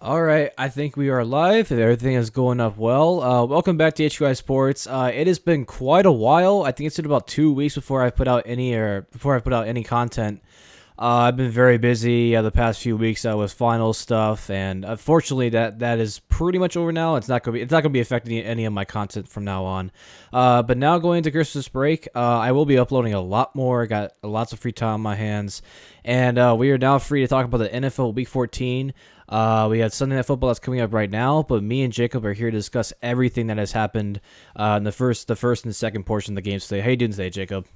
All right, I think we are live. Everything is going up well. Welcome back to HQI Sports. It has been quite a while. I think it's been about 2 weeks before I put out any content. I've been very busy the past few weeks with final stuff, and unfortunately, that is pretty much over now. It's not gonna be affecting any of my content from now on. But now going into Christmas break, I will be uploading a lot more. I got lots of free time on my hands, and we are now free to talk about the NFL Week 14. We have Sunday Night Football that's coming up right now, but me and Jacob are here to discuss everything that has happened in the first and second portion of the games today. How you doing today, Jacob?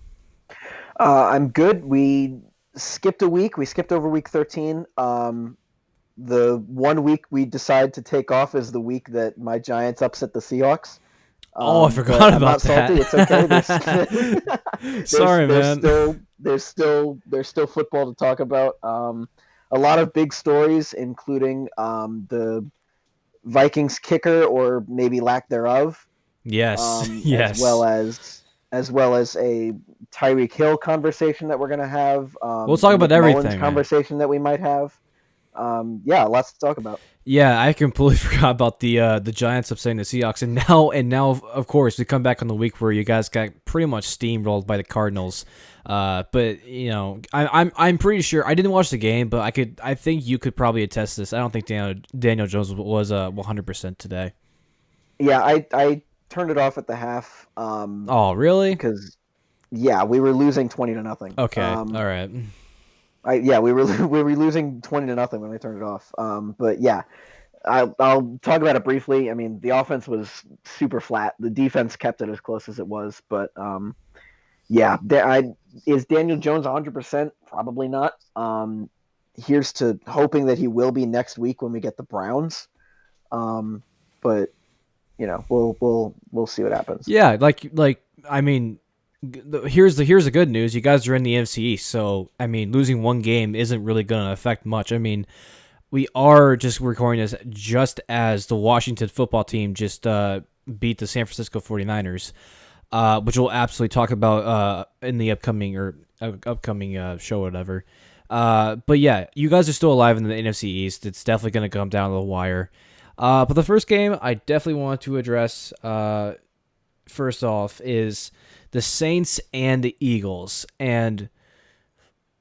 I'm good. We skipped a week. We skipped over week 13. The 1 week we decide to take off is the week that my Giants upset the Seahawks. Oh, I But forgot I'm about not salty. It's okay. that. Sorry, man. There's still football to talk about. A lot of big stories, including the Vikings kicker or maybe lack thereof, Yes, um, as well yes. as as well as a Tyreek Hill conversation that we're going to have, We'll a talk about Nick Mullins everything, man. conversation that we might have. Yeah, lots to talk about. Yeah, I completely forgot about the Giants upsetting the Seahawks, and now of course we come back on the week where you guys got pretty much steamrolled by the Cardinals. But I'm pretty sure I didn't watch the game, but I think you could probably attest to this. I don't think Daniel Jones was 100% today. Yeah, I turned it off at the half Oh, really? because yeah, we were losing 20-0. Okay, all right. Yeah, we were losing 20-0 when I turned it off. But yeah, I'll talk about it briefly. I mean, the offense was super flat. The defense kept it as close as it was, but yeah, is Daniel Jones 100%? Probably not. Here's to hoping that he will be next week when we get the Browns. But we'll see what happens. Yeah, like I mean, here's the good news. You guys are in the NFC East, so I mean, losing one game isn't really going to affect much. I mean, we are just recording this just as the Washington football team just beat the San Francisco 49ers, which we'll absolutely talk about in the upcoming show or whatever. But yeah, you guys are still alive in the NFC East. It's definitely going to come down to the wire. But the first game I definitely want to address first off is the Saints and the Eagles. And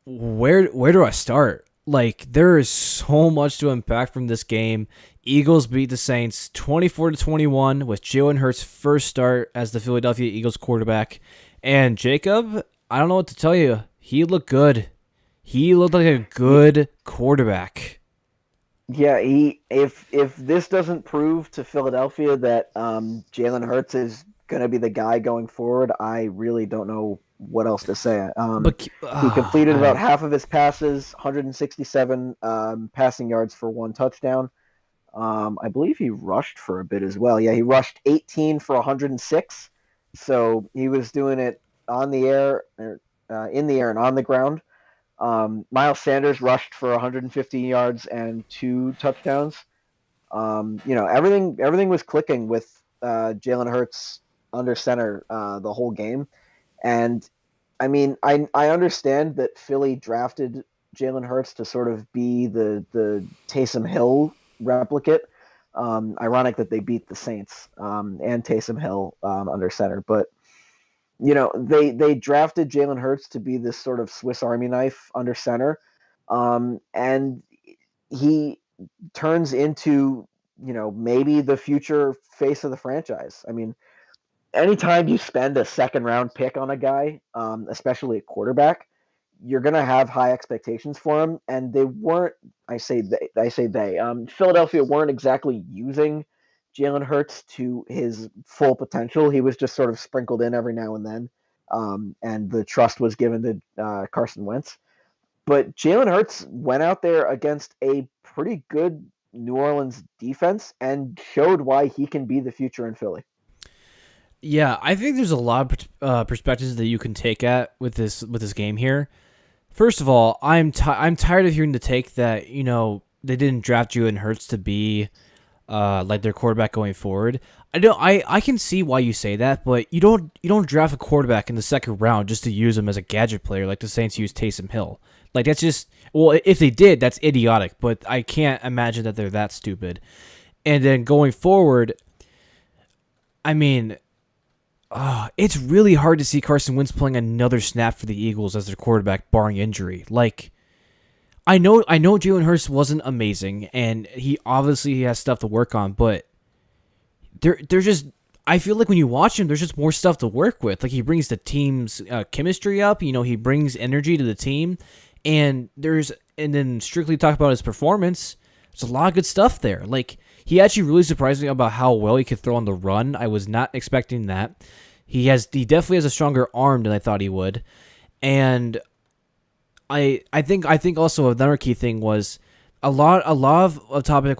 where do I start? Like, there is so much to unpack from this game. Eagles beat the Saints 24-21 with Jalen Hurts' first start as the Philadelphia Eagles quarterback. And Jacob, I don't know what to tell you. He looked good. He looked like a good quarterback. Yeah, if this doesn't prove to Philadelphia that Jalen Hurts is going to be the guy going forward, I really don't know what else to say. But He completed about I half of his passes, 167 passing yards for one touchdown. I believe he rushed for a bit as well. Yeah, he rushed 18 for 106. So he was doing it on the air, in the air, and on the ground. Miles Sanders rushed for 150 yards and two touchdowns. Everything was clicking with Jalen Hurts under center the whole game. And I mean, I understand that Philly drafted Jalen Hurts to sort of be the Taysom Hill replicate. Ironic that they beat the Saints and Taysom Hill under center, but they drafted Jalen Hurts to be this sort of Swiss Army knife under center, and he turns into maybe the future face of the franchise. I mean, anytime you spend a second round pick on a guy, especially a quarterback, you're gonna have high expectations for him, and they weren't. Philadelphia weren't exactly using Jalen Hurts to his full potential. He was just sort of sprinkled in every now and then, and the trust was given to Carson Wentz. But Jalen Hurts went out there against a pretty good New Orleans defense and showed why he can be the future in Philly. Yeah, I think there's a lot of perspectives that you can take at with this game here. First of all, I'm tired of hearing the take that they didn't draft Jalen Hurts to be like their quarterback going forward. I can see why you say that, but you don't draft a quarterback in the second round just to use him as a gadget player like the Saints used Taysom Hill. Like that's just, well, if they did, that's idiotic. But I can't imagine that they're that stupid. And then going forward, I mean, it's really hard to see Carson Wentz playing another snap for the Eagles as their quarterback, barring injury. Like, I know Jalen Hurts wasn't amazing, and he obviously has stuff to work on, but there's just, I feel like when you watch him, there's just more stuff to work with. Like he brings the team's chemistry up. He brings energy to the team, and then strictly talk about his performance. There's a lot of good stuff there. Like he actually really surprised me about how well he could throw on the run. I was not expecting that. He definitely has a stronger arm than I thought he would, and I think also another key thing was a lot of a topic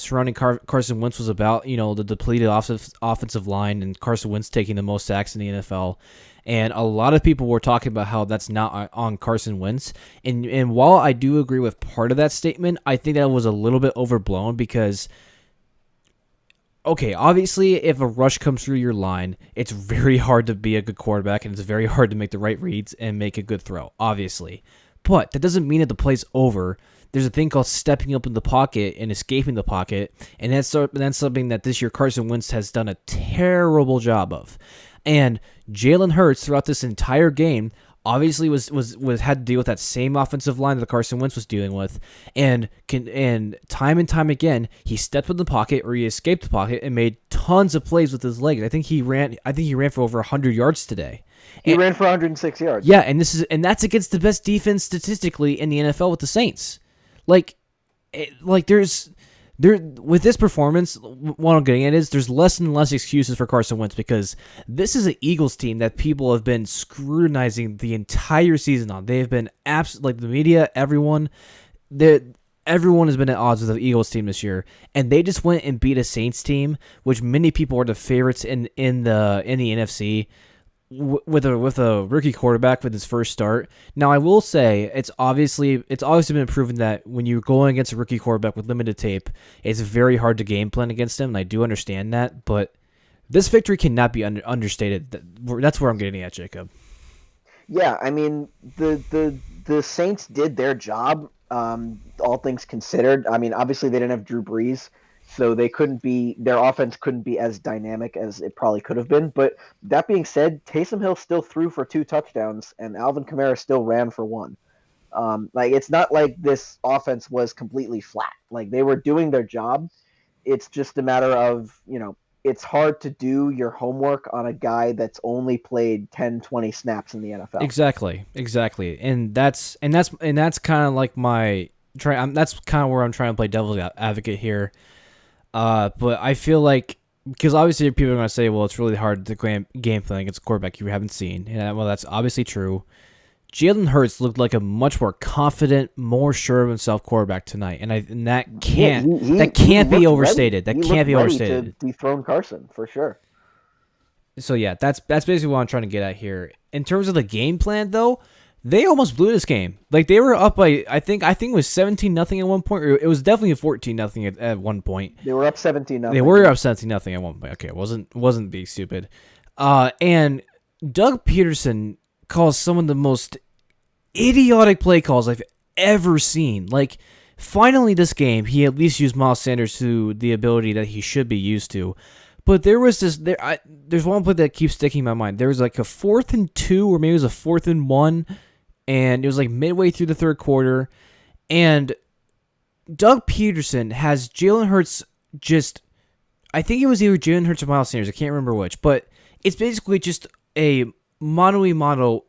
surrounding Carson Wentz was about the depleted offensive line and Carson Wentz taking the most sacks in the NFL, and a lot of people were talking about how that's not on Carson Wentz, and while I do agree with part of that statement, I think that was a little bit overblown because. Okay, obviously, if a rush comes through your line, it's very hard to be a good quarterback, and it's very hard to make the right reads and make a good throw, obviously. But that doesn't mean that the play's over. There's a thing called stepping up in the pocket and escaping the pocket, and that's something that this year Carson Wentz has done a terrible job of. And Jalen Hurts, throughout this entire game, obviously was had to deal with that same offensive line that Carson Wentz was dealing with, and time again he stepped in the pocket or he escaped the pocket and made tons of plays with his legs. I think he ran for over 100 yards today. He ran for 106 yards. Yeah, and that's against the best defense statistically in the NFL with the Saints. There, with this performance, what I'm getting at is there's less and less excuses for Carson Wentz because this is an Eagles team that people have been scrutinizing the entire season on. They have been like the media, everyone has been at odds with the Eagles team this year, and they just went and beat a Saints team, which many people are the favorites in the NFC. With a rookie quarterback with his first start. Now I will say it's obviously been proven that when you're going against a rookie quarterback with limited tape, it's very hard to game plan against him, and I do understand that, but this victory cannot be understated. That's where I'm getting at, Jacob. Yeah, I mean the Saints did their job, all things considered. I mean, obviously they didn't have Drew Brees, so their offense couldn't be as dynamic as it probably could have been. But that being said, Taysom Hill still threw for 2 touchdowns, and Alvin Kamara still ran for 1. It's not like this offense was completely flat. Like they were doing their job. It's just a matter of, it's hard to do your homework on a guy that's only played 10, 20 snaps in the NFL. Exactly. And that's kind of like that's kind of where I'm trying to play devil's advocate here. But I feel like, because obviously people are going to say, well, it's really hard to game plan against a quarterback you haven't seen. And well, that's obviously true. Jalen Hurts looked like a much more confident, more sure of himself quarterback tonight, and that can't be overstated. That can't be overstated. To dethrone Carson for sure. So yeah, that's basically what I'm trying to get at here. In terms of the game plan, though, they almost blew this game. Like they were up by I think it was 17-0 at one point, or it was definitely a 14-0 at one point. They were up 17-0. They were up 17-0 at one point. Okay, it wasn't being stupid. And Doug Peterson calls some of the most idiotic play calls I've ever seen. Like, finally this game, he at least used Miles Sanders to the ability that he should be used to. But there's one play that keeps sticking in my mind. There was like a 4th and 2, or maybe it was a 4th and 1, and it was like midway through the third quarter, and Doug Peterson has Jalen Hurts I think it was either Jalen Hurts or Miles Sanders, I can't remember which, but it's basically just a mano-a-mano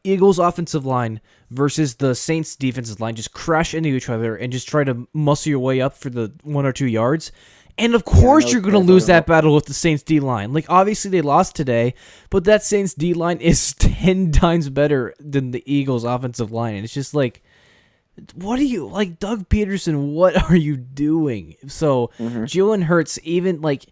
Eagles offensive line versus the Saints defensive line, just crash into each other and just try to muscle your way up for the 1 or 2 yards. And of course you're going to lose that battle with the Saints D-line. Like, obviously they lost today, but that Saints D-line is 10 times better than the Eagles offensive line. And it's just like, what are you, like, Doug Peterson, what are you doing? So Jalen Hurts, even like,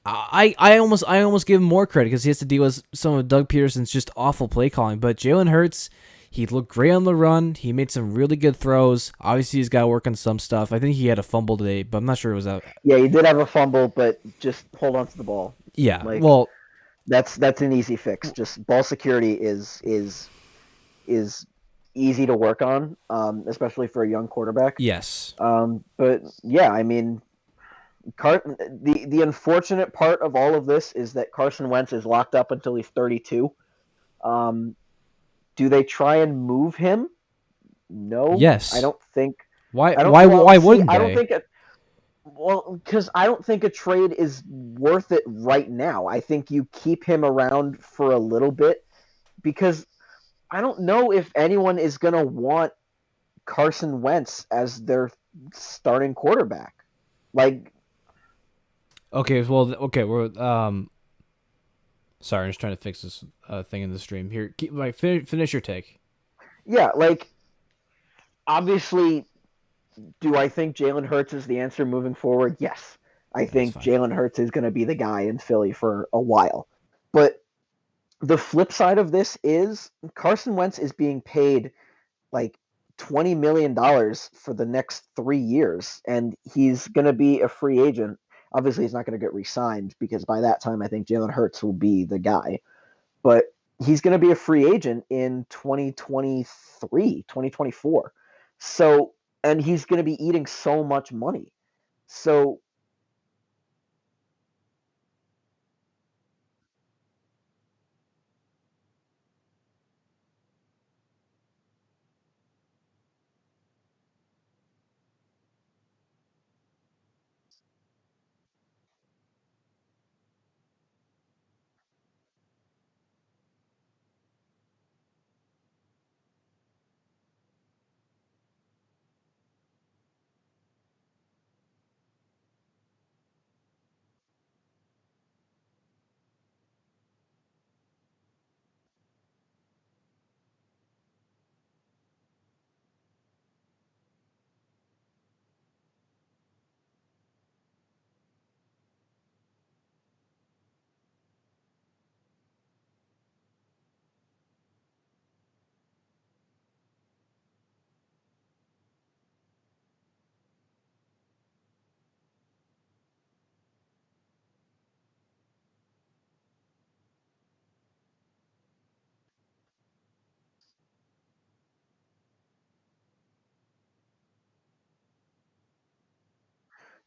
I almost give him more credit because he has to deal with some of Doug Peterson's just awful play calling. But Jalen Hurts, He looked great on the run. He made some really good throws. Obviously, he's got to work on some stuff. I think he had a fumble today, but I'm not sure it was out. Yeah, he did have a fumble, but just hold on to the ball. Yeah, Like well, that's an easy fix. Just ball security is easy to work on, especially for a young quarterback. yes. But yeah, I mean, the unfortunate part of all of this is that Carson Wentz is locked up until he's 32. Um, do they try and move him? No, I Yes. don't think. Why? I don't. Why? Well, Why see, wouldn't I don't they? think it. Well, because I don't think a trade is worth it right now. I think you keep him around for a little bit because I don't know if anyone is going to want Carson Wentz as their starting quarterback. Like, Okay. Well. Okay. We're Sorry, I'm just trying to fix this thing in the stream. Here, finish your take. yeah, like obviously, do I think Jalen Hurts is the answer moving forward? Yes. I That's think fine. Jalen Hurts is going to be the guy in Philly for a while. But the flip side of this is Carson Wentz is being paid like $20 million for the next 3 years, and he's going to be a free agent. Obviously, he's not going to get re-signed because by that time, I think Jalen Hurts will be the guy. But he's going to be a free agent in 2023, 2024. So, and he's going to be eating so much money. So,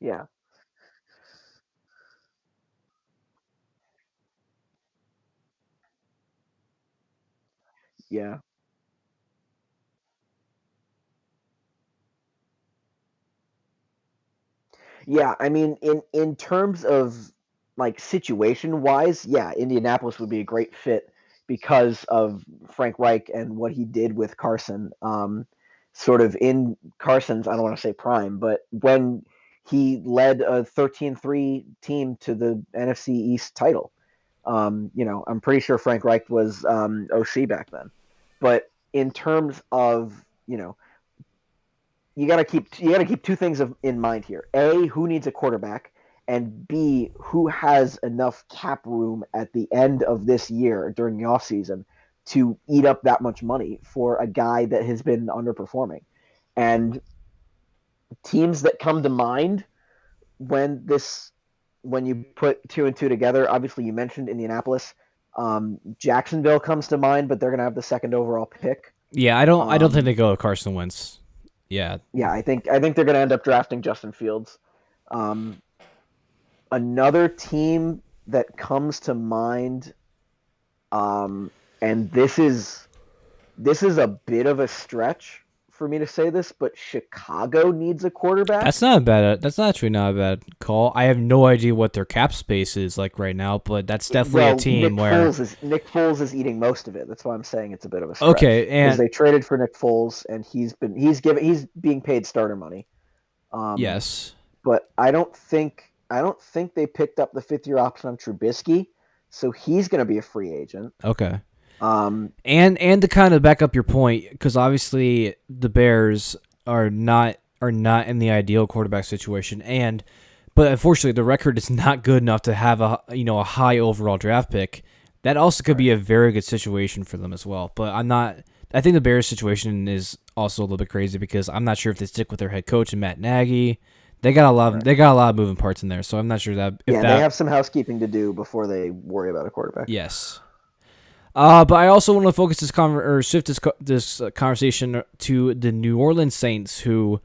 yeah, yeah. Yeah, I mean, in terms of like situation wise, yeah, Indianapolis would be a great fit because of Frank Reich and what he did with Carson. Sort of in Carson's, I don't want to say prime, but when he led a 13-3 team to the NFC East title. I'm pretty sure Frank Reich was OC back then. But in terms of, you got to keep two things in mind here. A, who needs a quarterback, and B, who has enough cap room at the end of this year during the offseason to eat up that much money for a guy that has been underperforming. And teams that come to mind when this when you put two and two together, obviously you mentioned Indianapolis. Jacksonville comes to mind, but they're going to have the second overall pick. Yeah, I don't think Um, they go with Carson Wentz. Yeah. yeah, I think they're going to end up drafting Justin Fields. Um, Another team that comes to mind, um, and this is a bit of a stretch for me to say this, but Chicago needs a quarterback. That's actually not a bad call. I have no idea what their cap space is like right now, but that's definitely a Well, team where Nick Foles is eating most of it. That's why I'm saying it's a bit of a stretch okay, because and they traded for Nick Foles and he's being paid starter money. Um, yes. but I don't think they picked up the 5th-year option on Trubisky, so he's going to be a free agent. Okay. Um, And to kind of back up your point, because obviously the Bears are not in the ideal quarterback situation, but unfortunately the record is not good enough to have a high overall draft pick. That also could be right. a very good situation for them as well. But I'm not I think the Bears situation is also a little bit crazy because I'm not sure if they stick with their head coach and Matt Nagy. They got a lot. Of, Right. they got a lot of moving parts in there, so I'm not sure that if Yeah, they that. have some housekeeping to do before they worry about a quarterback. Yes. But I also want to focus shift this conversation to the New Orleans Saints, who,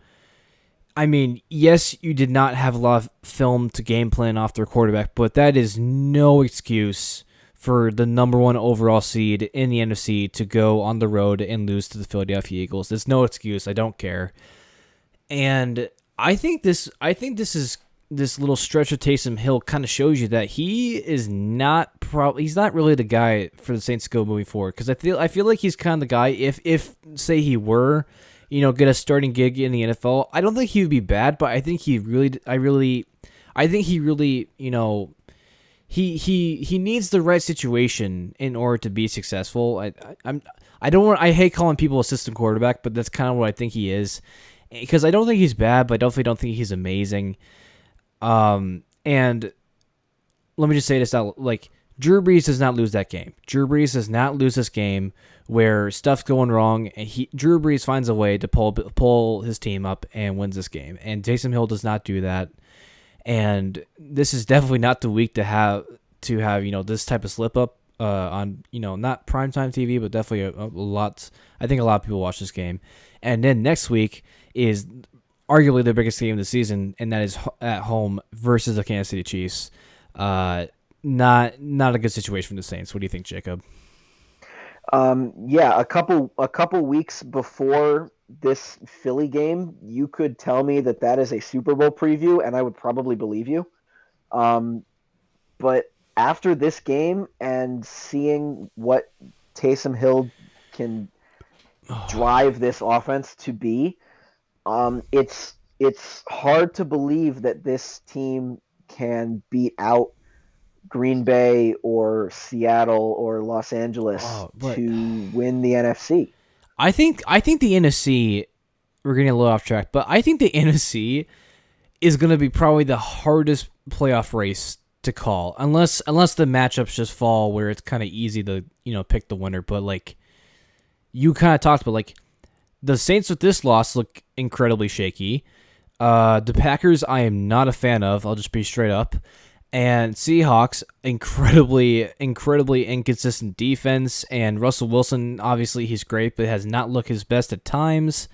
I mean, yes, you did not have a lot of film to game plan off their quarterback, but that is no excuse for the number one overall seed in the NFC to go on the road and lose to the Philadelphia Eagles. There's no excuse. I don't care. And this little stretch of Taysom Hill kind of shows you that he is he's not really the guy for the Saints to go moving forward, because I feel like he's kind of the guy if say he were, get a starting gig in the NFL. I don't think he would be bad, but I think he really he needs the right situation in order to be successful. I hate calling people a system quarterback, but that's kind of what I think he is, because I don't think he's bad, but I definitely don't think he's amazing. And let me just say this out, like, Drew Brees does not lose that game. Drew Brees does not lose this game where stuff's going wrong, and Drew Brees finds a way to pull his team up and wins this game. And Taysom Hill does not do that. And this is definitely not the week to have this type of slip up on not primetime TV, but definitely a lot. I think a lot of people watch this game. And then next week is arguably the biggest game of the season, and that is at home versus the Kansas City Chiefs. Not a good situation for the Saints. What do you think, Jacob? Yeah, a couple weeks before this Philly game, you could tell me that is a Super Bowl preview, and I would probably believe you. But after this game and seeing what Taysom Hill can drive this offense to be, it's hard to believe that this team can beat out Green Bay or Seattle or Los Angeles to win the NFC. I think the NFC, we're getting a little off track, but I think the NFC is going to be probably the hardest playoff race to call, unless the matchups just fall where it's kind of easy to pick the winner. But like you kind of talked about, like, the Saints with this loss look incredibly shaky. The Packers I am not a fan of. I'll just be straight up. And Seahawks, incredibly inconsistent defense. And Russell Wilson, obviously he's great, but has not looked his best at times.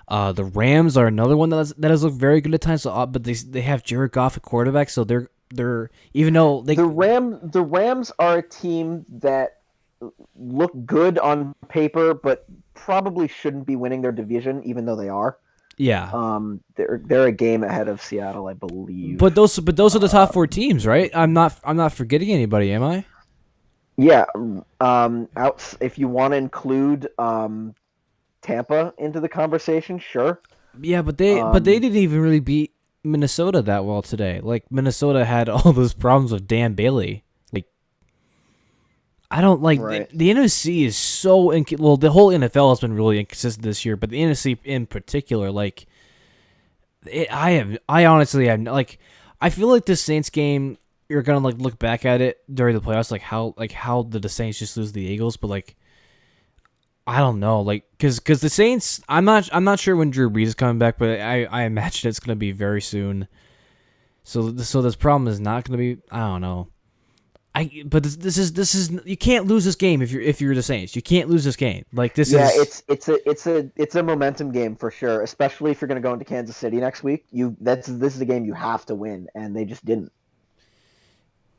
The Rams are another one that has looked very good at times. But they have Jared Goff at quarterback, so they're even though they the Rams are a team that look good on paper, but probably shouldn't be winning their division, even though they are. Yeah. They're a game ahead of Seattle, I believe. But those are the top four teams, right? I'm not forgetting anybody, am I? Yeah. If you want to include Tampa into the conversation, sure. Yeah, but they didn't even really beat Minnesota that well today. Like, Minnesota had all those problems with Dan Bailey. Like, I don't like right. the NFC is so the whole NFL has been really inconsistent this year, but the NFC in particular, like, I honestly am like, I feel like this Saints game, you're gonna like look back at it during the playoffs, how did the Saints just lose the Eagles? But like, I don't know, like, because the Saints, I'm not sure when Drew Brees is coming back, but I imagine it's gonna be very soon. So this problem is not gonna be, I don't know. But this is you can't lose this game if you're the Saints. You can't lose this game. Like, this is it's a momentum game for sure, especially if you're going to go into Kansas City next week. This is a game you have to win, and they just didn't.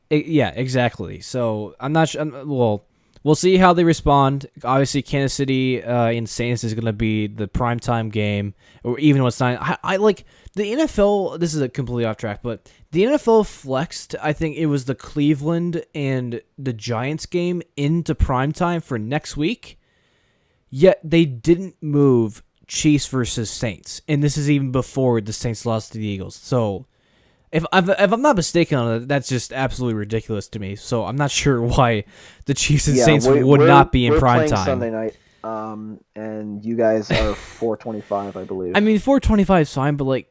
Yeah, exactly. So I'm not sure. Well, we'll see how they respond. Obviously, Kansas City in Saints is going to be the primetime game, or even what's not. I like the NFL. This is a completely off track, but the NFL flexed. I think it was the Cleveland and the Giants game into primetime for next week. Yet they didn't move Chiefs versus Saints, and this is even before the Saints lost to the Eagles. So, if I'm not mistaken on it, that's just absolutely ridiculous to me. So I'm not sure why the Chiefs and Saints would not be in prime time. Sunday night, and you guys are 4:25, I believe. I mean, 4:25 is fine, but like,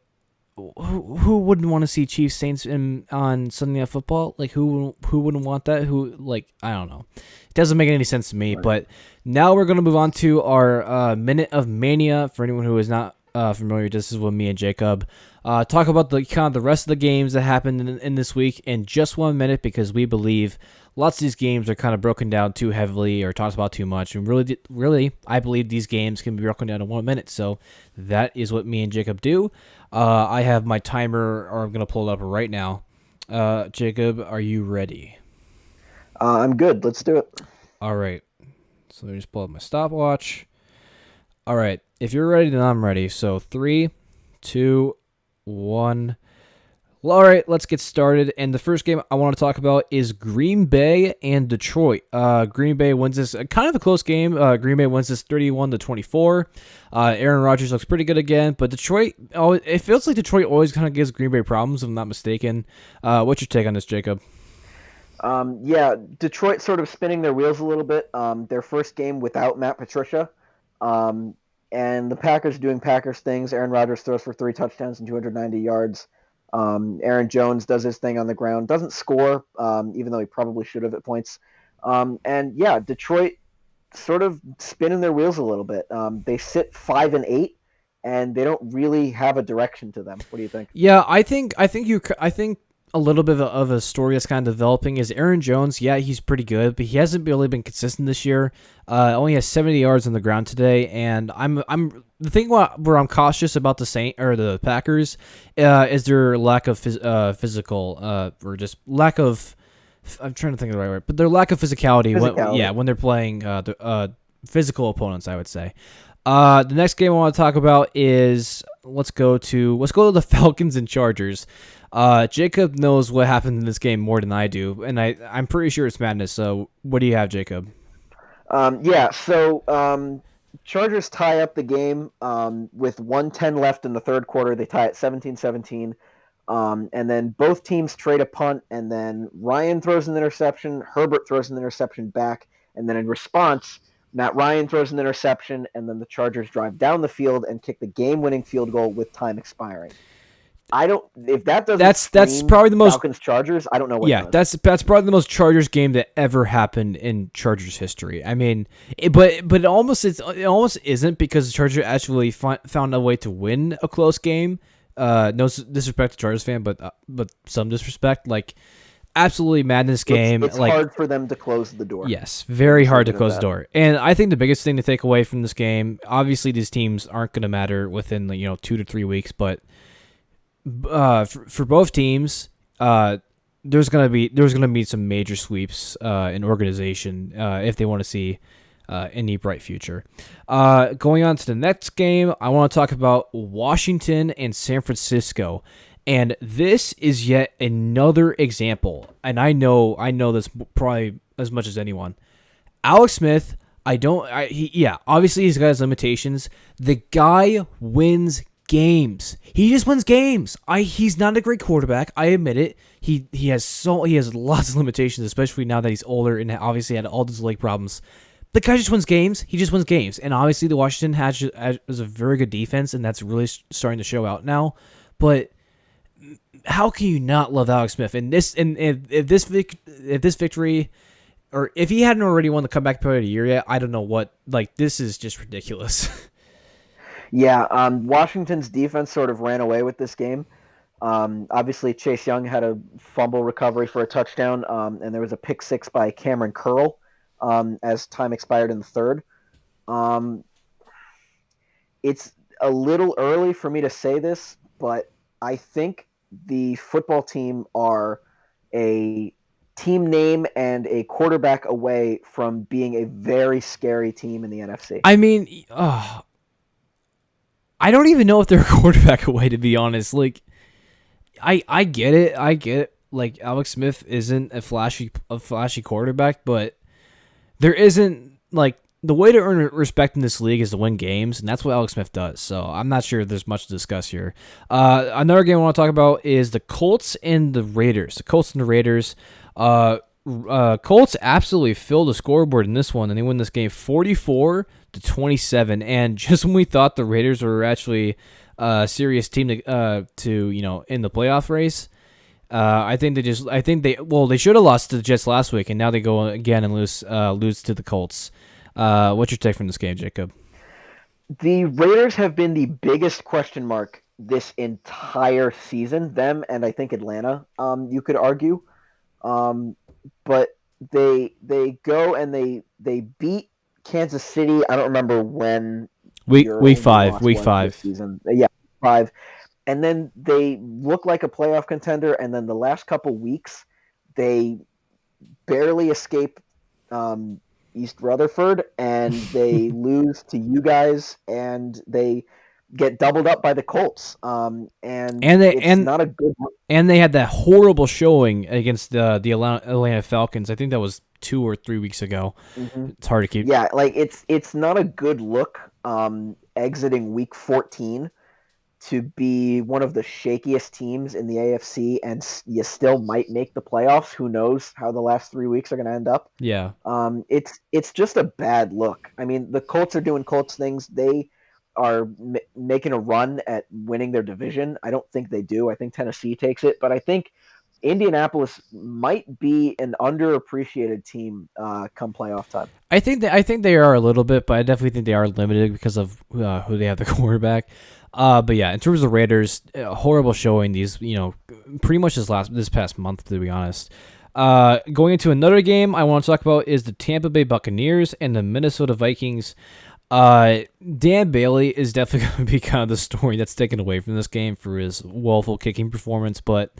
who wouldn't want to see Chiefs Saints on Sunday Night Football? Like who wouldn't want that? Who like I don't know. It doesn't make any sense to me. Right. But now we're gonna move on to our minute of mania. For anyone who is not familiar, this is with me and Jacob. Talk about the kind of the rest of the games that happened in this week in just 1 minute because we believe lots of these games are kind of broken down too heavily or talked about too much. And really, I believe these games can be broken down in 1 minute. So that is what me and Jacob do. I have my timer, or I'm going to pull it up right now. Jacob, are you ready? I'm good. Let's do it. All right. So let me just pull up my stopwatch. All right. If you're ready, then I'm ready. So 3, 2, 1. Well, all right, let's get started. And the first game I want to talk about is Green Bay and Detroit. Green Bay wins this, kind of a close game. Green Bay wins this 31-24. Aaron Rodgers looks pretty good again, but Detroit, it feels like Detroit always kind of gives Green Bay problems, if I'm not mistaken. What's your take on this, Jacob? Yeah, Detroit sort of spinning their wheels a little bit. Their first game without Matt Patricia. And the Packers doing Packers things. Aaron Rodgers throws for 3 touchdowns and 290 yards. Aaron Jones does his thing on the ground, doesn't score, even though he probably should have at points. And yeah, Detroit sort of spinning their wheels a little bit. They sit 5-8, and they don't really have a direction to them. What do you think? Yeah, I think a little bit of a story that's kind of developing is Aaron Jones. Yeah, he's pretty good, but he hasn't really been consistent this year. Only has 70 yards on the ground today, and I'm the thing where I'm cautious about the Packers is their lack of physical or just lack of. I'm trying to think of the right word, but their lack of physicality. When they're playing the physical opponents, I would say. The next game I want to talk about is let's go to the Falcons and Chargers. Jacob knows what happened in this game more than I do, and I'm pretty sure it's madness. So what do you have, Jacob? Chargers tie up the game with 1:10 left in the third quarter. They tie it 17-17. And then both teams trade a punt, and then Ryan throws an interception, Herbert throws an interception back, and then in response, Matt Ryan throws an interception, and then the Chargers drive down the field and kick the game-winning field goal with time expiring. If that doesn't that's probably the most Falcons Chargers, I don't know what does. that's probably the most Chargers game that ever happened in Chargers history. I mean, but it almost isn't because the Chargers actually found a way to win a close game. No disrespect to Chargers fan, but some disrespect. Like absolutely madness game. It's hard for them to close the door. Yes, very hard to close the door. And I think the biggest thing to take away from this game, obviously these teams aren't going to matter within 2 to 3 weeks, but for both teams, there's gonna be some major sweeps in organization if they want to see any bright future. Going on to the next game, I want to talk about Washington and San Francisco, and this is yet another example. And I know this probably as much as anyone. Alex Smith, obviously he's got his limitations. The guy wins games. He just wins games. He's not a great quarterback. I admit it. He has lots of limitations, especially now that he's older and obviously had all these leg problems. The guy just wins games. He just wins games. And obviously the Washington has a very good defense, and that's really starting to show out now. But how can you not love Alex Smith? And if this victory, or if he hadn't already won the comeback player of the year yet, I don't know what. Like, this is just ridiculous. Yeah, Washington's defense sort of ran away with this game. Obviously, Chase Young had a fumble recovery for a touchdown, and there was a pick six by Cameron Curl as time expired in the third. It's a little early for me to say this, but I think the football team are a team name and a quarterback away from being a very scary team in the NFC. I mean, I don't even know if they're a quarterback away, to be honest. Like, I get it. Like, Alex Smith isn't a flashy quarterback, but there isn't, like, the way to earn respect in this league is to win games, and that's what Alex Smith does. So I'm not sure there's much to discuss here. Another game I want to talk about is the Colts and the Raiders. Colts absolutely filled the scoreboard in this one, and they win this game 44-21. to 27. And just when we thought the Raiders were actually a serious team to in the playoff race, they should have lost to the Jets last week, and now they go again and lose to the Colts. What's your take from this game, Jacob? The Raiders have been the biggest question mark this entire season. Them and I think Atlanta, you could argue. But they go and they beat Kansas City. I don't remember when Week five. This season. Yeah, 5. And then they look like a playoff contender. And then the last couple weeks, they barely escape East Rutherford, and they lose to you guys, and they get doubled up by the Colts. Not a good. And they had that horrible showing against the Atlanta Falcons. I think that was 2 or 3 weeks ago. Mm-hmm. It's hard to keep. Yeah, like it's not a good look exiting week 14 to be one of the shakiest teams in the AFC, and you still might make the playoffs. Who knows how the last 3 weeks are going to end up? Yeah. It's just a bad look. I mean, the Colts are doing Colts things. They are making a run at winning their division. I don't think they do. I think Tennessee takes it, but I think Indianapolis might be an underappreciated team come playoff time. I think they are a little bit, but I definitely think they are limited because of who they have the quarterback. But yeah, in terms of Raiders, horrible showing these, pretty much this past month, to be honest. Going into another game I want to talk about is the Tampa Bay Buccaneers and the Minnesota Vikings. Dan Bailey is definitely going to be kind of the story that's taken away from this game for his woeful kicking performance. But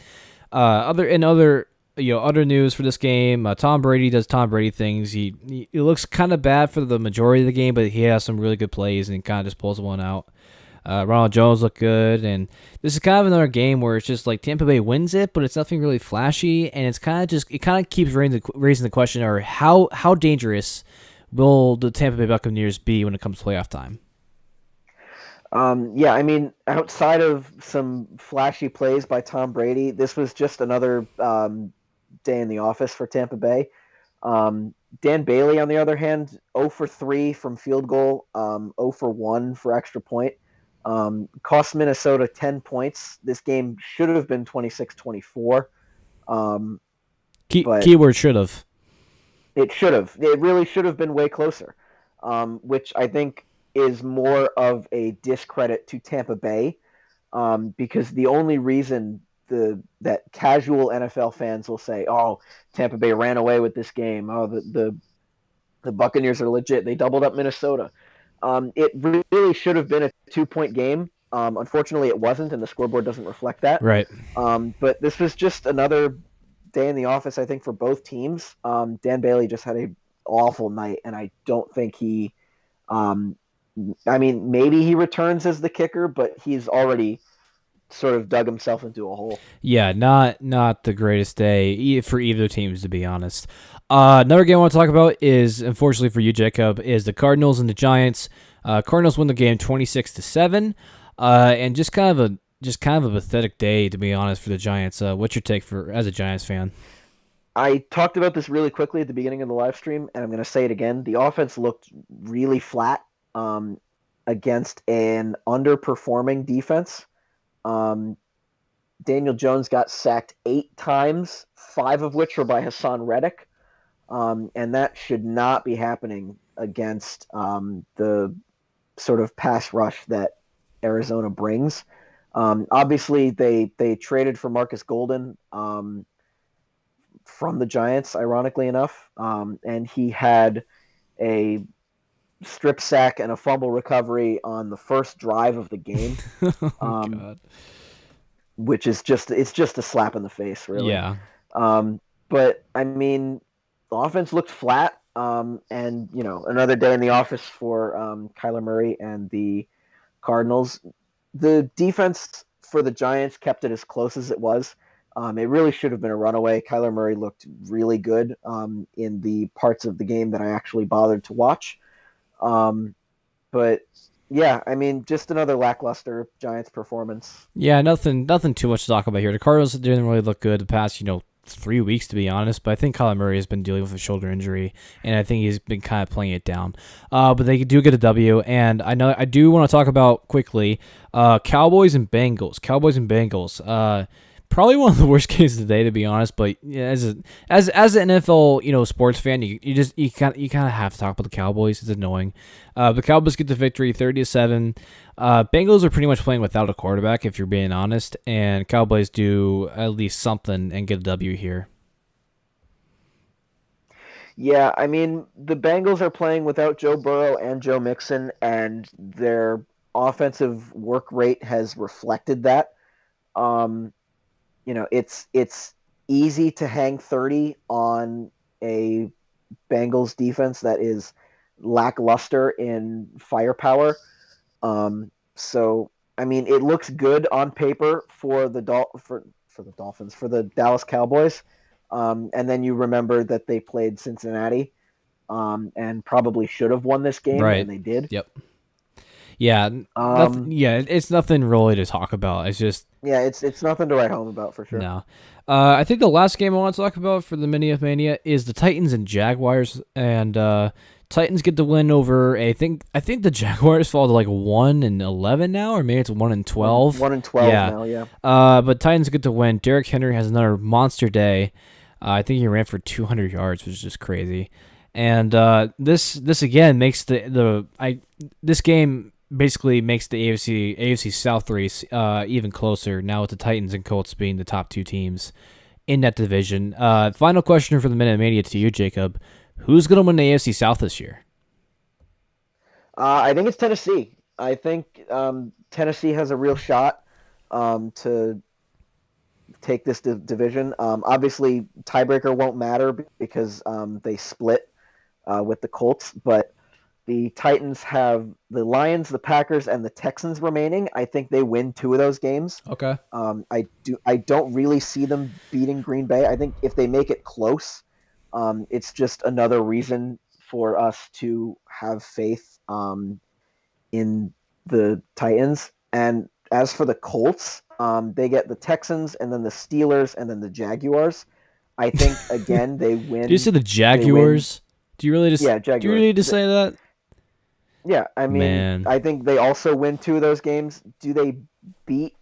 other news for this game, Tom Brady does Tom Brady things. He looks kind of bad for the majority of the game, but he has some really good plays and he kind of just pulls one out. Ronald Jones looked good, and this is kind of another game where it's just like Tampa Bay wins it, but it's nothing really flashy, and it kind of keeps raising the question: or how dangerous will the Tampa Bay Buccaneers be when it comes to playoff time? Yeah, I mean, outside of some flashy plays by Tom Brady, this was just another day in the office for Tampa Bay. Dan Bailey, on the other hand, 0 for 3 from field goal, 0 for 1 for extra point. Cost Minnesota 10 points. This game should have been 26-24. Keyword should have. It should have. It really should have been way closer, which I think is more of a discredit to Tampa Bay, because the only reason that casual NFL fans will say, "Oh, Tampa Bay ran away with this game. Oh, the Buccaneers are legit. They doubled up Minnesota." It really should have been a 2-point game. Unfortunately, it wasn't, and the scoreboard doesn't reflect that. Right. But this was just another day in the office, I think, for both teams. Dan Bailey just had an awful night, and I don't think he maybe he returns as the kicker, but he's already sort of dug himself into a hole. Yeah, not the greatest day for either teams, to be honest. Another game I want to talk about is, unfortunately for you, Jacob, is the Cardinals and the Giants. Cardinals win the game 26-7, and just kind of a pathetic day, to be honest, for the Giants. What's your take as a Giants fan? I talked about this really quickly at the beginning of the live stream, and I'm going to say it again. The offense looked really flat against an underperforming defense. Daniel Jones got sacked 8 times, 5 of which were by Hassan Reddick. And that should not be happening against the sort of pass rush that Arizona brings. Obviously, they traded for Marcus Golden from the Giants, ironically enough, and he had a strip sack and a fumble recovery on the first drive of the game, God. Which is just a slap in the face, really. Yeah. But I mean, the offense looked flat, and another day in the office for Kyler Murray and the Cardinals. The defense for the Giants kept it as close as it was. It really should have been a runaway. Kyler Murray looked really good in the parts of the game that I actually bothered to watch. But yeah, I mean, just another lackluster Giants performance. Yeah, nothing too much to talk about here. The Cardinals didn't really look good the past, 3 weeks, to be honest. But I think Kyler Murray has been dealing with a shoulder injury, and I think he's been kind of playing it down. But they do get a W, and I do want to talk about quickly Cowboys and Bengals. Probably one of the worst games of the day, to be honest. But yeah, as an NFL sports fan, you kind of have to talk about the Cowboys. It's annoying. The Cowboys get the victory, 30-7. Bengals are pretty much playing without a quarterback, if you're being honest, and Cowboys do at least something and get a W here. Yeah, I mean, the Bengals are playing without Joe Burrow and Joe Mixon, and their offensive work rate has reflected that. Um, it's easy to hang 30 on a Bengals defense that is lackluster in firepower. So I mean, it looks good on paper for the Dolphins, for the Dallas Cowboys. And then you remember that they played Cincinnati, and probably should have won this game, Right. and they did. Yep. Yeah. It's nothing really to talk about. It's just it's nothing to write home about for sure. no. I think the last game I want to talk about for the Mini of Mania is the Titans and Jaguars, and Titans get the win over. I think the Jaguars fall to like 1-11 now, or maybe it's 1-12. 1-12 now, yeah. But Titans get the win. Derrick Henry has another monster day. I think he ran for 200 yards, which is just crazy. And this again makes this game basically makes the AFC South race even closer now, with the Titans and Colts being the top two teams in that division. Final question for the Minute Mania to you, Jacob. Who's going to win the AFC South this year? I think it's Tennessee. I think Tennessee has a real shot to take this division. Obviously, tiebreaker won't matter because they split with the Colts, but the Titans have the Lions, the Packers, and the Texans remaining. I think they win 2 of those games. Okay. I don't really see them beating Green Bay. I think if they make it close, it's just another reason for us to have faith in the Titans. And as for the Colts, they get the Texans and then the Steelers and then the Jaguars. I think again they win. Did you say the Jaguars? Do you really just Jaguars. Do you really just say that? Yeah, I mean, Man. I think they also win 2 of those games. Do they beat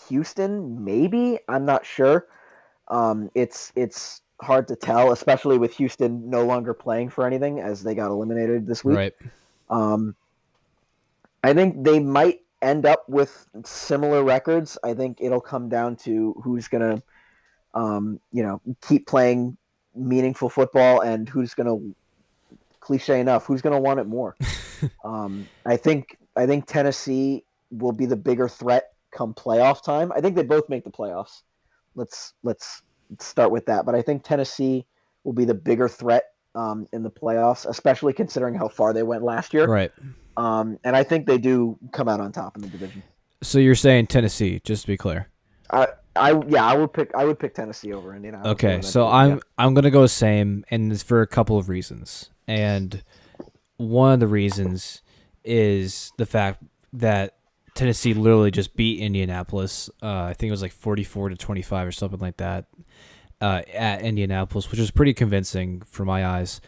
Houston? Maybe. I'm not sure. It's hard to tell, especially with Houston no longer playing for anything as they got eliminated this week. Right. I think they might end up with similar records. I think it'll come down to who's going to, keep playing meaningful football and who's going to, cliche enough, who's going to want it more. I think Tennessee will be the bigger threat come playoff time. I think they both make the playoffs. Let's start with that. But I think Tennessee will be the bigger threat in the playoffs, especially considering how far they went last year. Right. And I think they do come out on top in the division. So you're saying Tennessee, just to be clear. I would pick Tennessee over Indianapolis. Okay, so I'm gonna go same, and it's for a couple of reasons. And one of the reasons is the fact that Tennessee literally just beat Indianapolis. I think it was like 44-25 or something like that at Indianapolis, which was pretty convincing for my eyes.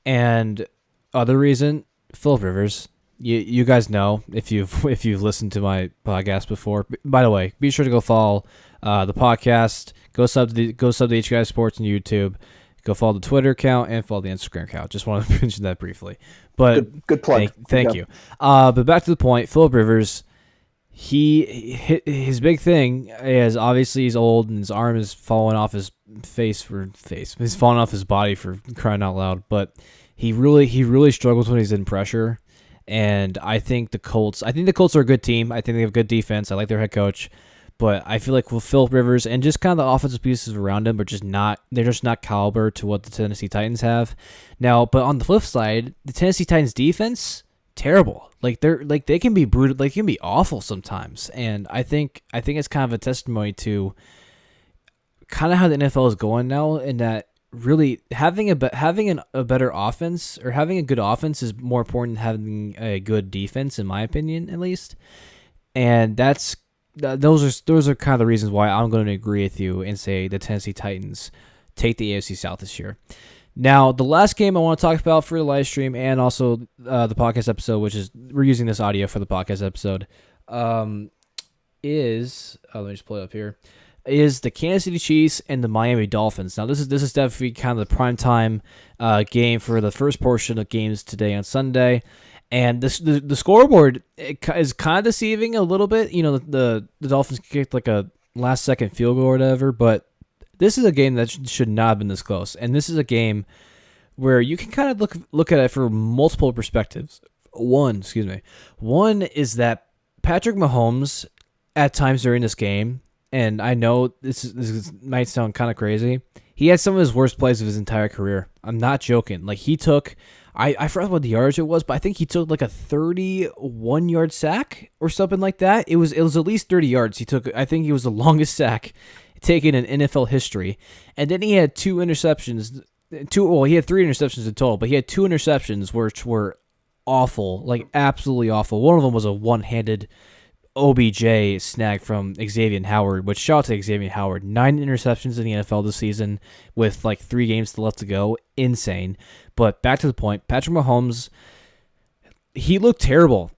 And other reason, Philip Rivers. You guys know if you've listened to my podcast before. By the way, be sure to go follow the podcast. Go sub to H Guys Sports on YouTube. Go follow the Twitter account and follow the Instagram account. Just want to mention that briefly. But good plug. Thank you. But back to the point. Philip Rivers, his big thing is obviously he's old and his arm is falling off his face. He's falling off his body, for crying out loud. But he really struggles when he's in pressure. And I think the Colts are a good team. I think they have a good defense. I like their head coach. But I feel like with Philip Rivers and just kind of the offensive pieces around him, they're just not caliber to what the Tennessee Titans have. Now, but on the flip side, the Tennessee Titans defense, terrible. They can be brutal, they can be awful sometimes. And I think it's kind of a testimony to kind of how the NFL is going now, in that really having a better offense, or having a good offense, is more important than having a good defense, in my opinion, at least. And that's those are kind of the reasons why I'm going to agree with you and say the Tennessee Titans take the AFC South this year. Now, the last game I want to talk about for the live stream and also the podcast episode, which is we're using this audio for the podcast episode, is let me just pull it up here. Is the Kansas City Chiefs and the Miami Dolphins. Now, this is definitely kind of the prime game for the first portion of games today on Sunday. And the scoreboard is kind of deceiving a little bit. You know, the Dolphins kicked like a last-second field goal or whatever, but this is a game that should not have been this close. And this is a game where you can kind of look at it from multiple perspectives. One is that Patrick Mahomes, at times during this game, and I know this might sound kind of crazy, he had some of his worst plays of his entire career. I'm not joking. Like, he took, I forgot what the yardage it was, but I think he took like a 31-yard sack or something like that. It was at least 30 yards. He took, I think he was the longest sack taken in NFL history. And then he had two interceptions. He had 3 interceptions in total, but he had 2 interceptions which were awful, like absolutely awful. One of them was a one-handed OBJ snag from Xavier Howard, which shout out to Xavier Howard. 9 interceptions in the NFL this season with like 3 games left to go. Insane. But back to the point, Patrick Mahomes, he looked terrible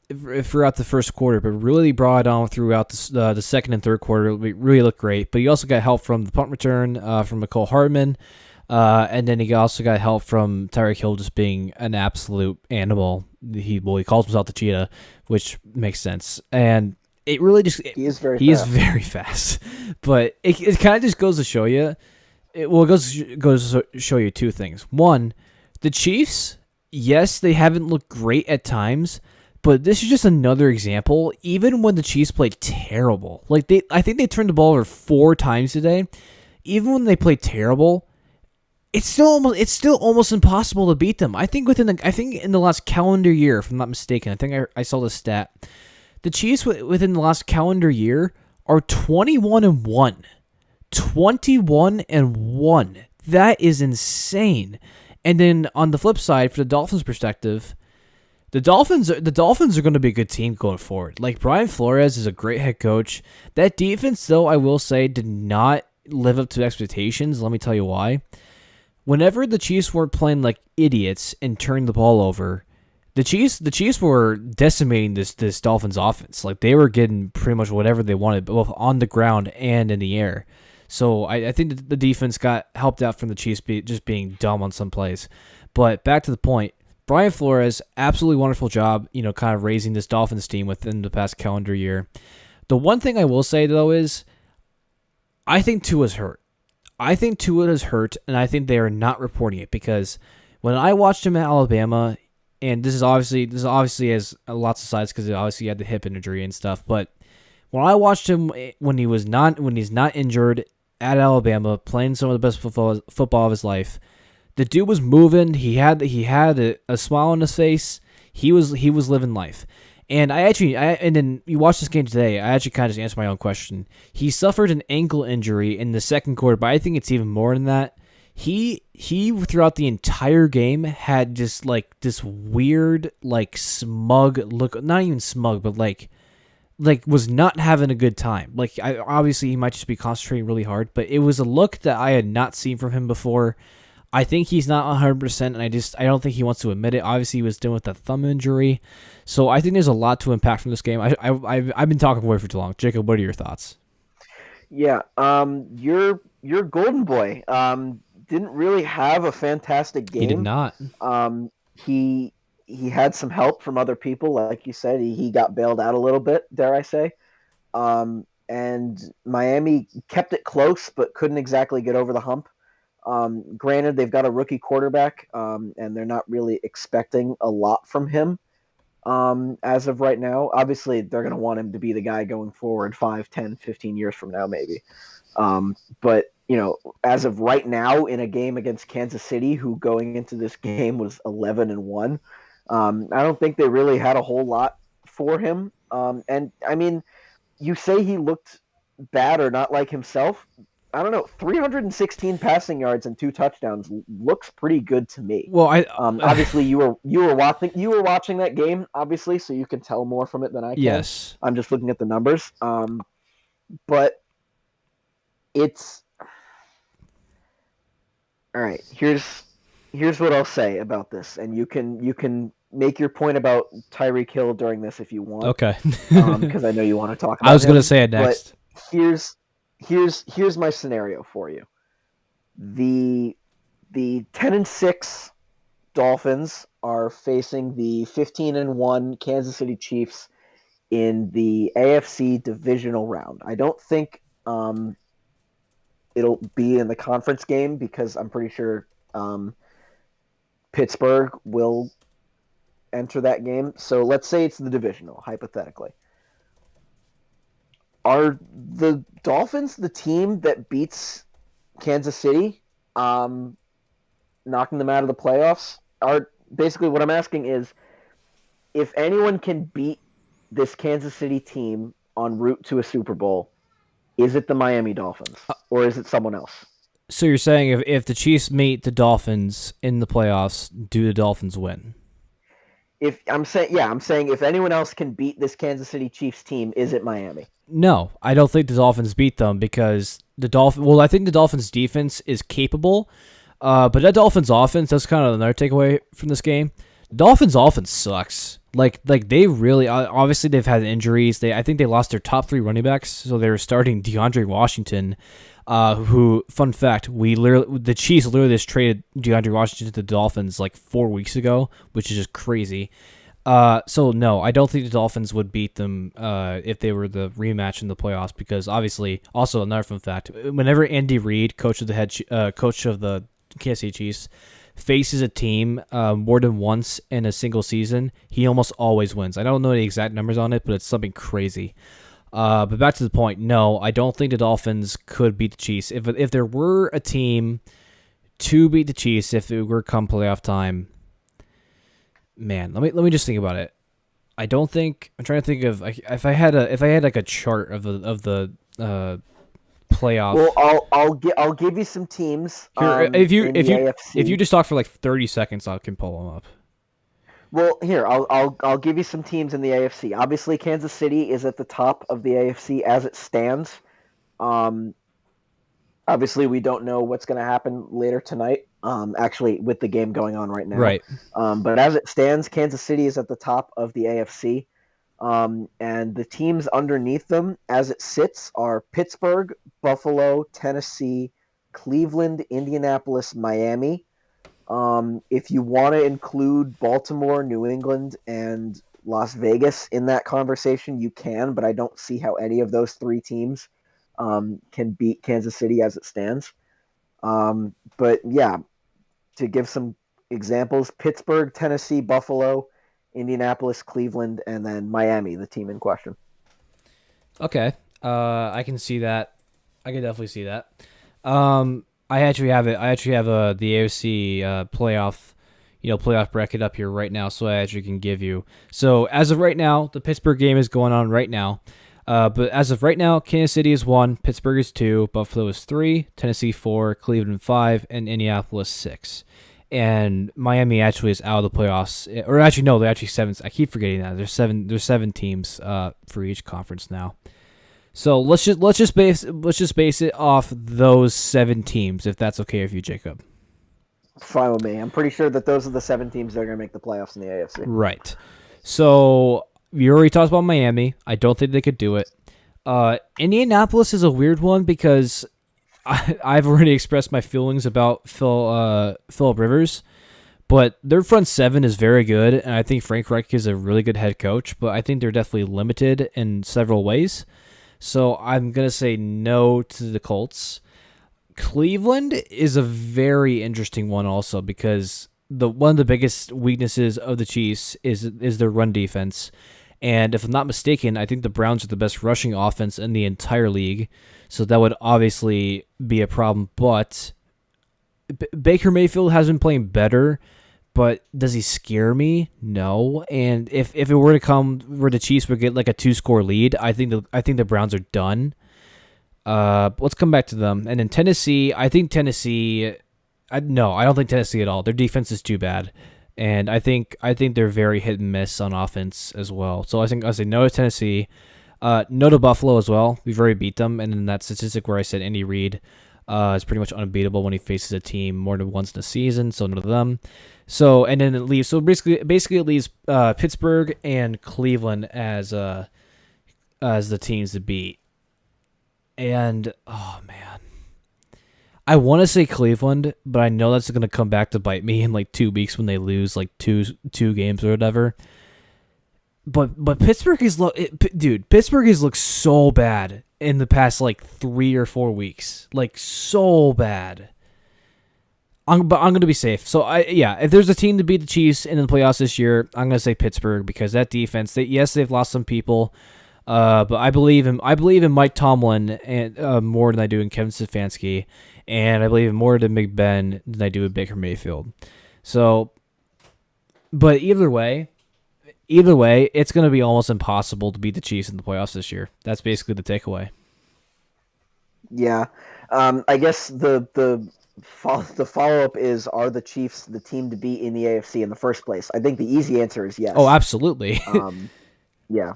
throughout the first quarter, but really brought it on throughout the second and third quarter. It really looked great. But he also got help from the punt return from McCole Hardman. And then he also got help from Tyreek Hill just being an absolute animal. He calls himself the cheetah, which makes sense. And it really just he is very is very fast. But it kind of just goes to show you. It goes to show you 2 things. One, the Chiefs, yes, they haven't looked great at times, but this is just another example. Even when the Chiefs played terrible, I think they turned the ball over 4 times today. Even when they played terrible, it's still almost impossible to beat them. I think in the last calendar year, if I'm not mistaken, I think I saw the stat. The Chiefs within the last calendar year are 21-1. 21-1. That is insane. And then on the flip side, for the Dolphins' perspective, the Dolphins are going to be a good team going forward. Like, Brian Flores is a great head coach. That defense, though, I will say, did not live up to expectations. Let me tell you why. Whenever the Chiefs weren't playing like idiots and turned the ball over, the Chiefs were decimating this Dolphins offense. Like, they were getting pretty much whatever they wanted, both on the ground and in the air. So I think the defense got helped out from the Chiefs just being dumb on some plays. But back to the point, Brian Flores, absolutely wonderful job, kind of raising this Dolphins team within the past calendar year. The one thing I will say, though, is I think Tua's hurt. And I think they are not reporting it, because when I watched him at Alabama, and this obviously has lots of sides because obviously he had the hip injury and stuff, but when I watched him when he's not injured at Alabama, playing some of the best football of his life, the dude was moving. He had a smile on his face. He was living life. And and then you watch this game today, I actually kind of just answered my own question. He suffered an ankle injury in the second quarter, but I think it's even more than that. He throughout the entire game had just like this weird, like, smug look, not even smug, but like was not having a good time. Like, obviously he might just be concentrating really hard, but it was a look that I had not seen from him before. I think he's not 100%, and I don't think he wants to admit it. Obviously, he was dealing with a thumb injury, so I think there's a lot to unpack from this game. I've been talking way for too long. Jacob, what are your thoughts? Yeah, your golden boy didn't really have a fantastic game. He did not. He had some help from other people, like you said. He got bailed out a little bit, dare I say. And Miami kept it close, but couldn't exactly get over the hump. Granted, they've got a rookie quarterback, and they're not really expecting a lot from him as of right now. Obviously, they're going to want him to be the guy going forward 5, 10, 15 years from now, maybe. But, as of right now, in a game against Kansas City, who going into this game was 11-1, I don't think they really had a whole lot for him. And, I mean, you say he looked bad or not like himself. I don't know. 316 passing yards and 2 touchdowns looks pretty good to me. Well, obviously you were watching that game, obviously, so you can tell more from it than I can. Yes, I'm just looking at the numbers. but it's all right. Here's what I'll say about this, and you can make your point about Tyreek Hill during this if you want, Okay. because I know you want to talk I about was gonna him. say it But next. here's here's my scenario for you. The the 10-6 Dolphins are facing the 15-1 Kansas City Chiefs in the AFC divisional round. I don't think it'll be in the conference game because I'm pretty sure Pittsburgh will enter that game. So let's say it's the divisional, hypothetically. Are the Dolphins the team that beats Kansas City, um, knocking them out of the playoffs? Are basically what I'm asking is if anyone can beat this Kansas City team en route to a Super Bowl, is it the Miami Dolphins or is it someone else? So you're saying if the Chiefs meet the Dolphins in the playoffs, do the Dolphins win? If I'm saying, yeah, I'm saying if anyone else can beat this Kansas City Chiefs team, is it Miami? No, I don't think the Dolphins beat them because the Dolphin. Well, I think the Dolphins' defense is capable, but that Dolphins' offense. That's kind of another takeaway from this game. The Dolphins' offense sucks. Like they really obviously they've had injuries. I think they lost their top three running backs, so they were starting DeAndre Washington. Who? Fun fact: the Chiefs literally just traded DeAndre Washington to the Dolphins like 4 weeks ago, which is just crazy. So no, I don't think the Dolphins would beat them if they were the rematch in the playoffs because obviously, also another fun fact: whenever Andy Reid, coach of the Kansas City Chiefs, faces a team more than once in a single season, he almost always wins. I don't know the exact numbers on it, but it's something crazy. But back to the point, no, I don't think the Dolphins could beat the Chiefs. If there were a team to beat the Chiefs, if it were come playoff time, man, let me just think about it. I don't think I'm trying to think of if I had like a chart of the playoff. Well, I'll give you some teams Here, in the if you AFC. just talk for like 30 seconds, I can pull them up. Well, here I'll give you some teams in the AFC. Obviously, Kansas City is at the top of the AFC as it stands. Um, Obviously, we don't know what's going to happen later tonight. Actually, with the game going on right now, Right. but as it stands, Kansas City is at the top of the AFC. And the teams underneath them, as it sits, are Pittsburgh, Buffalo, Tennessee, Cleveland, Indianapolis, Miami. If you want to include Baltimore, New England, and Las Vegas in that conversation, you can, but I don't see how any of those three teams can beat Kansas City as it stands. But yeah, to give some examples, Pittsburgh, Tennessee, Buffalo, Indianapolis, Cleveland, and then Miami, the team in question. Okay. I can see that. I can definitely see that. I actually have it. I actually have the AOC playoff, playoff bracket up here right now, so I actually can give you. So as of right now, the Pittsburgh game is going on right now. But as of right now, Kansas City is 1, Pittsburgh is 2, Buffalo is 3, Tennessee 4, Cleveland 5, and Indianapolis 6. And Miami actually is out of the playoffs, or actually no, they're actually 7. I keep forgetting that there's 7. There's 7 teams for each conference now. So let's just base it off those 7 teams, if that's okay with you, Jacob. Fine with me. I'm pretty sure that those are the 7 teams that are going to make the playoffs in the AFC. Right. So we already talked about Miami. I don't think they could do it. Indianapolis is a weird one because I've already expressed my feelings about Philip Rivers, but their front 7 is very good, and I think Frank Reich is a really good head coach. But I think they're definitely limited in several ways. So I'm gonna say no to the Colts. Cleveland is a very interesting one also because the one of the biggest weaknesses of the Chiefs is their run defense. And if I'm not mistaken, I think the Browns are the best rushing offense in the entire league. So that would obviously be a problem. But Baker Mayfield has been playing better, but does he scare me? No. And if it were to come where the Chiefs would get like a 2-score lead, I think the Browns are done. Let's come back to them. And in Tennessee, I think Tennessee. No, I don't think Tennessee at all. Their defense is too bad, and I think they're very hit and miss on offense as well. So I say no to Tennessee. No to Buffalo as well. We've already beat them, and then that statistic where I said Andy Reid is pretty much unbeatable when he faces a team more than once in a season. So no to them. So and then it leaves. So basically it leaves Pittsburgh and Cleveland as the teams to beat. And oh man, I want to say Cleveland, but I know that's going to come back to bite me in like 2 weeks when they lose like two games or whatever. But Pittsburgh dude. Pittsburgh has looked so bad in the past like 3 or 4 weeks, like so bad. But I'm gonna be safe. So if there's a team to beat the Chiefs in the playoffs this year, I'm gonna say Pittsburgh because that defense. They've lost some people, but I believe in Mike Tomlin and more than I do in Kevin Stefanski, and I believe in more than Big Ben than I do in Baker Mayfield. So, but either way, it's going to be almost impossible to beat the Chiefs in the playoffs this year. That's basically the takeaway. Yeah, I guess the follow up is: are the Chiefs the team to beat in the AFC in the first place? I think the easy answer is yes. Oh, absolutely. Yeah,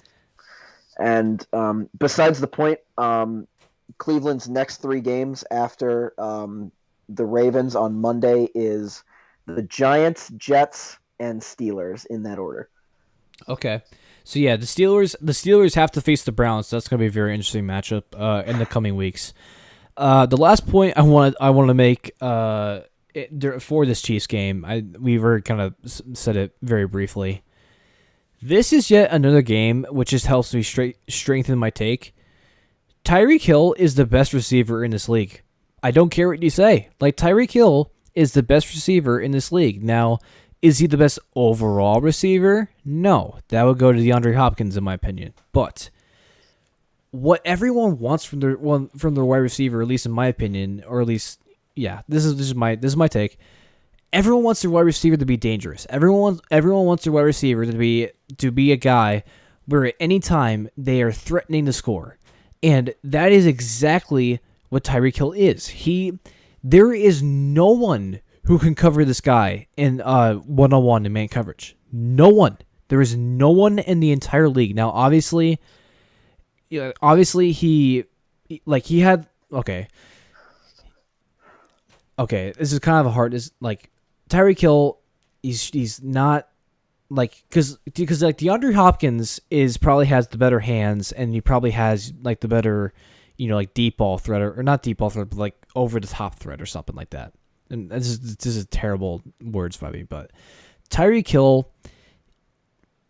and besides the point, Cleveland's next 3 games after the Ravens on Monday is the Giants, Jets, and Steelers in that order. Okay. So yeah, the Steelers have to face the Browns. So that's going to be a very interesting matchup in the coming weeks. The last point I want to make for this Chiefs game, we've already kind of said it very briefly. This is yet another game which just helps me strengthen my take. Tyreek Hill is the best receiver in this league. I don't care what you say. Like, Tyreek Hill is the best receiver in this league. Now, is he the best overall receiver? No. That would go to Deandre Hopkins, in my opinion. But what everyone wants from their wide receiver, at least in my opinion, or at least, yeah, this is my take. Everyone wants their wide receiver to be dangerous. Everyone wants their wide receiver to be a guy where at any time they are threatening to score. And that is exactly what Tyreek Hill is. There is no one who can cover this guy in one-on-one in man coverage. No one. There is no one in the entire league. Now, obviously he had okay. Okay, this is kind of a hard. Is like Tyreek Hill. He's not like because like DeAndre Hopkins probably has the better hands and he probably has like the better like deep ball threat or not deep ball threat but like over the top threat or something like that. And this is terrible words by me, but Tyreek Hill,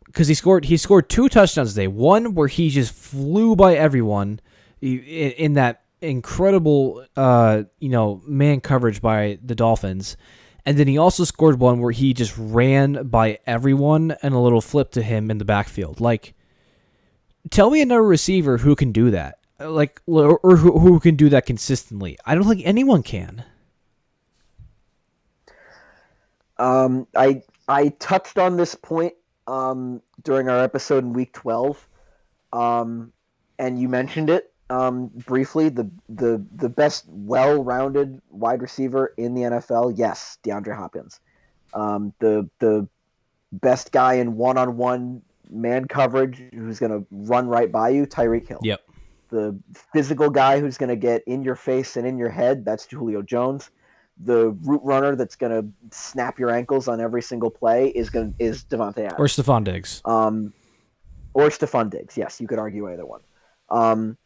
because he scored 2 touchdowns today. One where he just flew by everyone in that incredible man coverage by the Dolphins. And then he also scored one where he just ran by everyone and a little flip to him in the backfield. Like, tell me another receiver who can do that. Like, or who can do that consistently. I don't think anyone can. I touched on this point during our episode in week 12, and you mentioned it briefly. The best well-rounded wide receiver in the NFL, yes, DeAndre Hopkins. The best guy in one-on-one man coverage who's going to run right by you, Tyreek Hill. Yep. The physical guy who's going to get in your face and in your head, that's Julio Jones. The route runner that's going to snap your ankles on every single play is Devontae Adams. Or Stephon Diggs. Or Stephon Diggs. Yes, you could argue either one.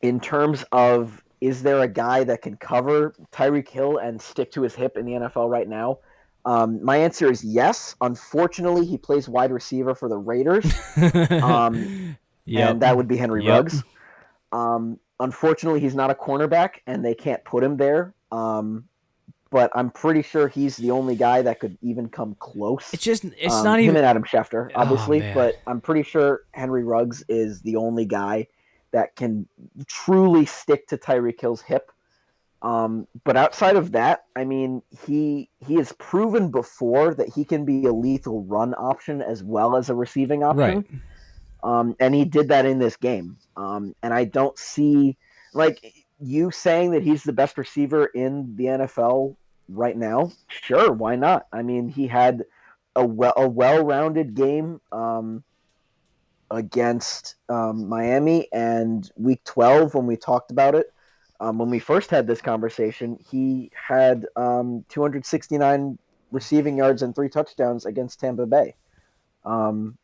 In terms of, is there a guy that can cover Tyreek Hill and stick to his hip in the NFL right now? My answer is yes. Unfortunately, he plays wide receiver for the Raiders. And that would be Henry Ruggs. Unfortunately, he's not a cornerback, and they can't put him there. But I'm pretty sure he's the only guy that could even come close. It's not even him and Adam Schefter, obviously, man. But I'm pretty sure Henry Ruggs is the only guy that can truly stick to Tyreek Hill's hip. But outside of that, I mean, he has proven before that he can be a lethal run option as well as a receiving option. Right. And he did that in this game. And I don't see, like, you saying that he's the best receiver in the NFL right now. Sure, why not? I mean, he had a well-rounded game against Miami, and week 12 when we talked about it. When we first had this conversation, he had 269 receiving yards and 3 touchdowns against Tampa Bay. Um,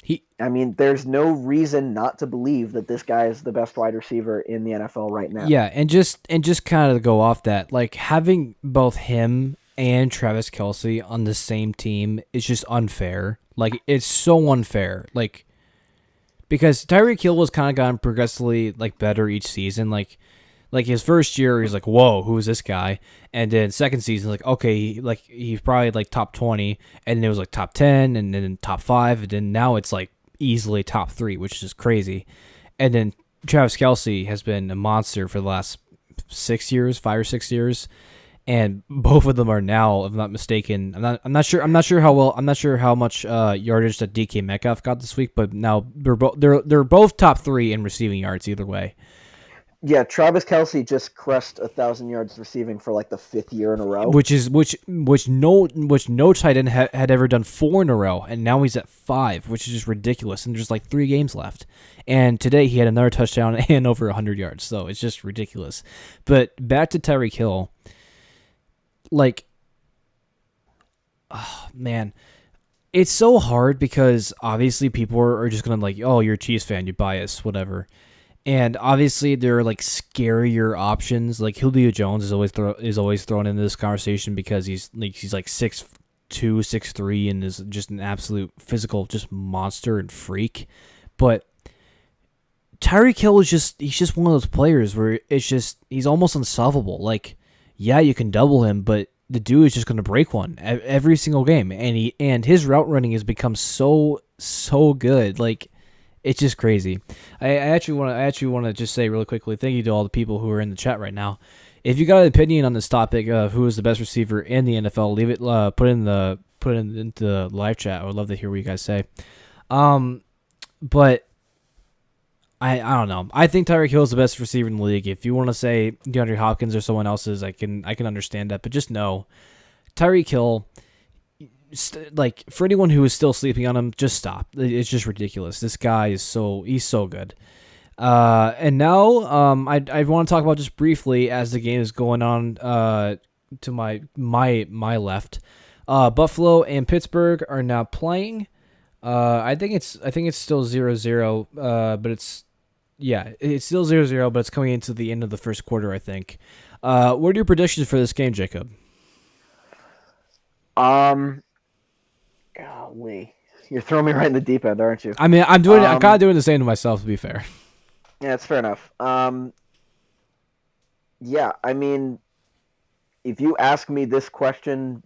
He I mean, there's no reason not to believe that this guy is the best wide receiver in the NFL right now. Yeah, and just kind of go off that, like having both him and Travis Kelce on the same team is just unfair. Like it's so unfair. Like because Tyreek Hill was kind of gotten progressively like better each season. Like his first year, he's like, "Whoa, who is this guy?" And then second season, like, okay, like he's probably like top 20, and then it was like top 10, and then top 5, and then now it's like easily top 3, which is crazy. And then Travis Kelce has been a monster for the last 6 years, 5 or 6 years, and both of them are now, if I'm not mistaken. I'm not sure how much yardage that DK Metcalf got this week, but now they're both top 3 in receiving yards either way. Yeah, Travis Kelce just crushed 1,000 yards receiving for like the 5th year in a row. Which no tight end had ever done 4 in a row, and now he's at 5, which is just ridiculous. And there's like 3 games left, and today he had another touchdown and over 100 yards, so it's just ridiculous. But back to Tyreek Hill, like, oh man, it's so hard because obviously people are just gonna like, oh, you're a Chiefs fan, you bias, whatever. And obviously there are like scarier options. Like Julio Jones is always thrown into this conversation because he's like 6'2", 6'3", and is just an absolute physical just monster and freak. But Tyreek Hill he's just one of those players where it's just he's almost unsolvable. Like, yeah, you can double him, but the dude is just going to break one every single game, and his route running has become so good. Like, it's just crazy. I actually want to just say really quickly, thank you to all the people who are in the chat right now. If you got an opinion on this topic of who is the best receiver in the NFL, leave it. Put it into the live chat. I would love to hear what you guys say. But I don't know. I think Tyreek Hill is the best receiver in the league. If you want to say DeAndre Hopkins or someone else's, I can understand that. But just know, Tyreek Hill. Like for anyone who is still sleeping on him, just stop. It's just ridiculous. This guy he's so good. And now I want to talk about just briefly as the game is going on to my left. Buffalo and Pittsburgh are now playing. I think it's still 0-0, but it's still 0-0, but it's coming into the end of the first quarter, I think. What are your predictions for this game, Jacob? Golly, you're throwing me right in the deep end, aren't you? I mean, I'm kind of doing the same to myself, to be fair. Yeah, it's fair enough. Yeah, I mean, if you asked me this question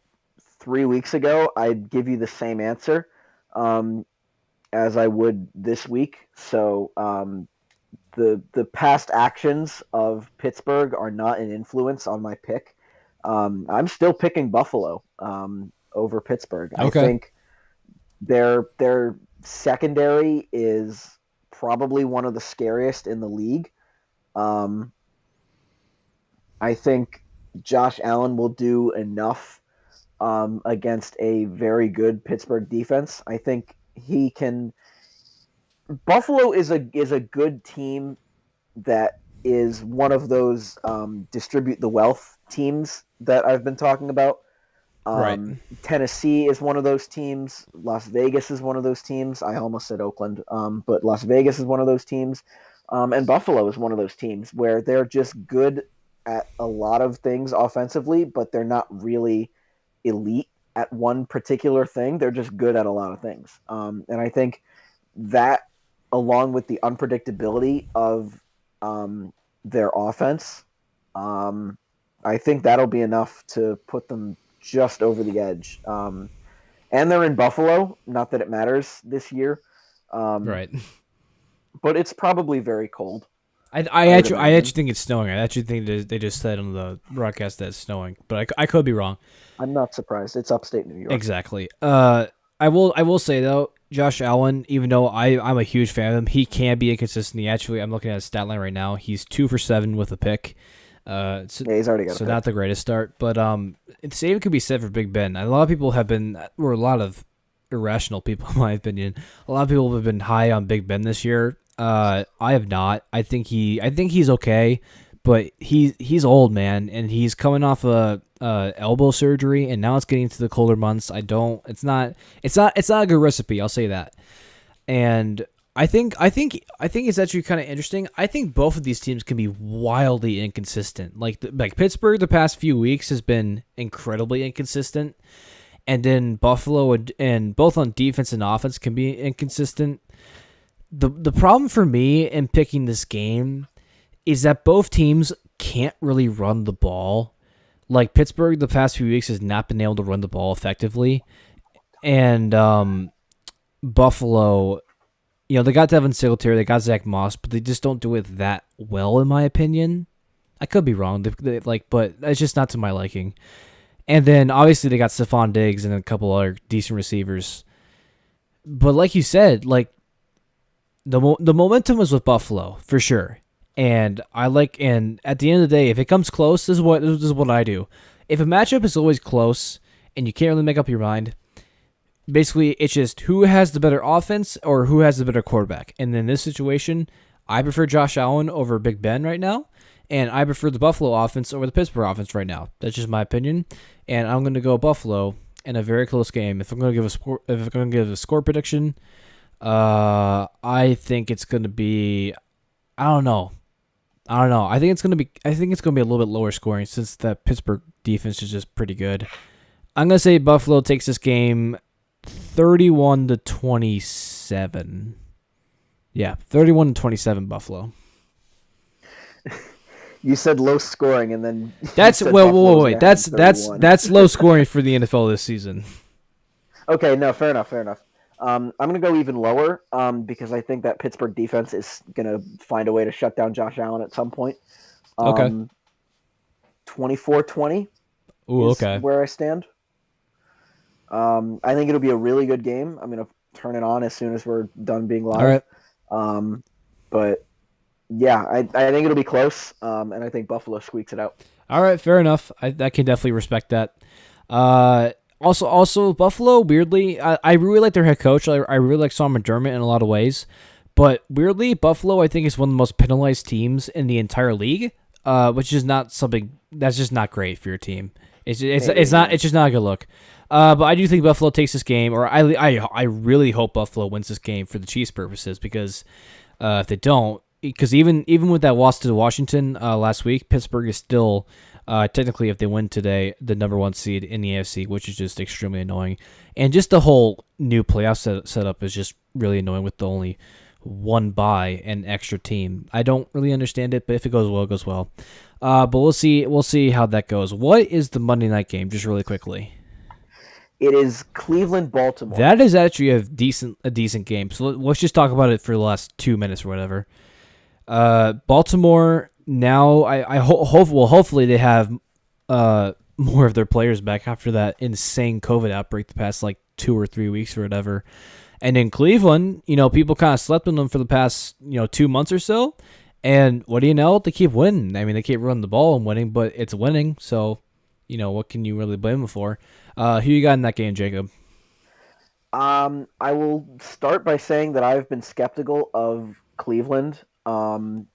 3 weeks ago, I'd give you the same answer as I would this week. So the past actions of Pittsburgh are not an influence on my pick. I'm still picking Buffalo over Pittsburgh. Okay. I think their secondary is probably one of the scariest in the league. I think Josh Allen will do enough against a very good Pittsburgh defense. I think he can. Buffalo is a good team that is one of those distribute the wealth teams that I've been talking about. Right. Tennessee is one of those teams. Las Vegas is one of those teams. I almost said Oakland, but Las Vegas is one of those teams. And Buffalo is one of those teams where they're just good at a lot of things offensively, but they're not really elite at one particular thing. They're just good at a lot of things. And I think that, along with the unpredictability of their offense, I think that'll be enough to put them just over the edge. And they're in Buffalo. Not that it matters this year. Right. But it's probably very cold. I actually think it's snowing. I actually think they just said on the broadcast that it's snowing, but I could be wrong. I'm not surprised. It's upstate New York. Exactly. I will say though, Josh Allen, even though I'm a huge fan of him, he can be inconsistent. Actually, I'm looking at his stat line right now. He's 2 for 7 with a pick. Yeah, he's already got a pick. Not the greatest start, but same could be said for Big Ben. A lot of people have been, or a lot of irrational people, in my opinion. A lot of people have been high on Big Ben this year. I have not. I think he's okay, but he's old, man, and he's coming off a elbow surgery, and now it's getting to the colder months. It's not a good recipe. I'll say that. And I think it's actually kind of interesting. I think both of these teams can be wildly inconsistent. Like Pittsburgh, the past few weeks has been incredibly inconsistent, and then Buffalo and both on defense and offense can be inconsistent. The problem for me in picking this game is that both teams can't really run the ball. Like Pittsburgh, the past few weeks has not been able to run the ball effectively, and Buffalo, they got Devin Singletary, they got Zach Moss, but they just don't do it that well, in my opinion. I could be wrong, but it's just not to my liking. And then obviously they got Stephon Diggs and a couple other decent receivers. But like you said, like the momentum was with Buffalo for sure. And and at the end of the day, if it comes close, this is what I do. If a matchup is always close and you can't really make up your mind, basically it's just who has the better offense or who has the better quarterback. And in this situation, I prefer Josh Allen over Big Ben right now, and I prefer the Buffalo offense over the Pittsburgh offense right now. That's just my opinion, and I'm going to go Buffalo in a very close game. If I'm going to give a score prediction, I think it's going to be, I don't know. I think it's going to be a little bit lower scoring since the Pittsburgh defense is just pretty good. I'm going to say Buffalo takes this game 31-27. Yeah, 31-27 Buffalo. You said low scoring, and then that's wait. That's low scoring for the NFL this season. Okay, no, fair enough. I'm going to go even lower because I think that Pittsburgh defense is going to find a way to shut down Josh Allen at some point. Okay. 24-20 is where I stand. I think it'll be a really good game. I'm going to turn it on as soon as we're done being live. All right. But yeah, I think it'll be close, and I think Buffalo squeaks it out. All right, fair enough. I can definitely respect that. Also, Buffalo, weirdly, I really like their head coach. I really like Sean McDermott in a lot of ways. But weirdly, Buffalo, I think, is one of the most penalized teams in the entire league, which is not something that's just not great for your team. It's just not a good look. But I do think Buffalo takes this game, or I really hope Buffalo wins this game for the Chiefs' purposes, because if they don't, because even with that loss to Washington last week, Pittsburgh is still technically, if they win today, the number one seed in the AFC, which is just extremely annoying. And just the whole new playoff setup is just really annoying with the only one bye and extra team. I don't really understand it, but if it goes well, it goes well. But we'll see. We'll see how that goes. What is the Monday night game? Just really quickly. It is Cleveland-Baltimore. That is actually a decent game. So let's just talk about it for the last 2 minutes or whatever. Baltimore now, hopefully they have more of their players back after that insane COVID outbreak the past 2 or 3 weeks or whatever. And in Cleveland, people kind of slept on them for the past 2 months or so. And what do you know? They keep winning. I mean, they keep running the ball and winning, but it's winning. So, what can you really blame them for? Who you got in that game, Jacob? I will start by saying that I've been skeptical of Cleveland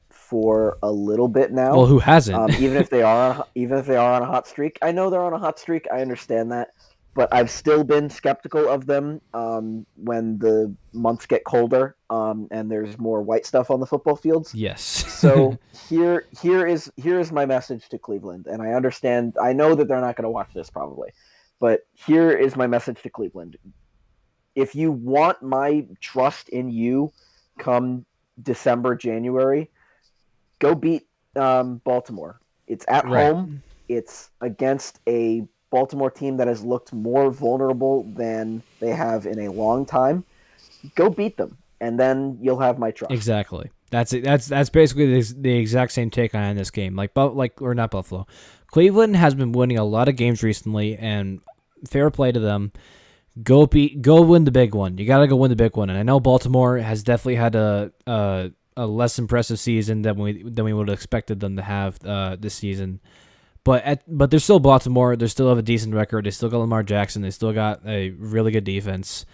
for a little bit now. Well, who hasn't? even if they are on a hot streak. I know they're on a hot streak. I understand that. But I've still been skeptical of them when the months get colder and there's more white stuff on the football fields. Yes. So here is my message to Cleveland, and I understand. I know that they're not going to watch this probably, but here is my message to Cleveland. If you want my trust in you, come December, January, go beat Baltimore. It's at home. It's against a Baltimore team that has looked more vulnerable than they have in a long time. Go beat them, and then you'll have my trust. Exactly. That's it. That's basically the exact same take on this game. Or not Buffalo. Cleveland has been winning a lot of games recently, and fair play to them. Go win the big one. You gotta go win the big one. And I know Baltimore has definitely had a less impressive season than we would have expected them to have this season. but they're still Baltimore. They still have a decent record. They still got Lamar Jackson. They still got a really good defense.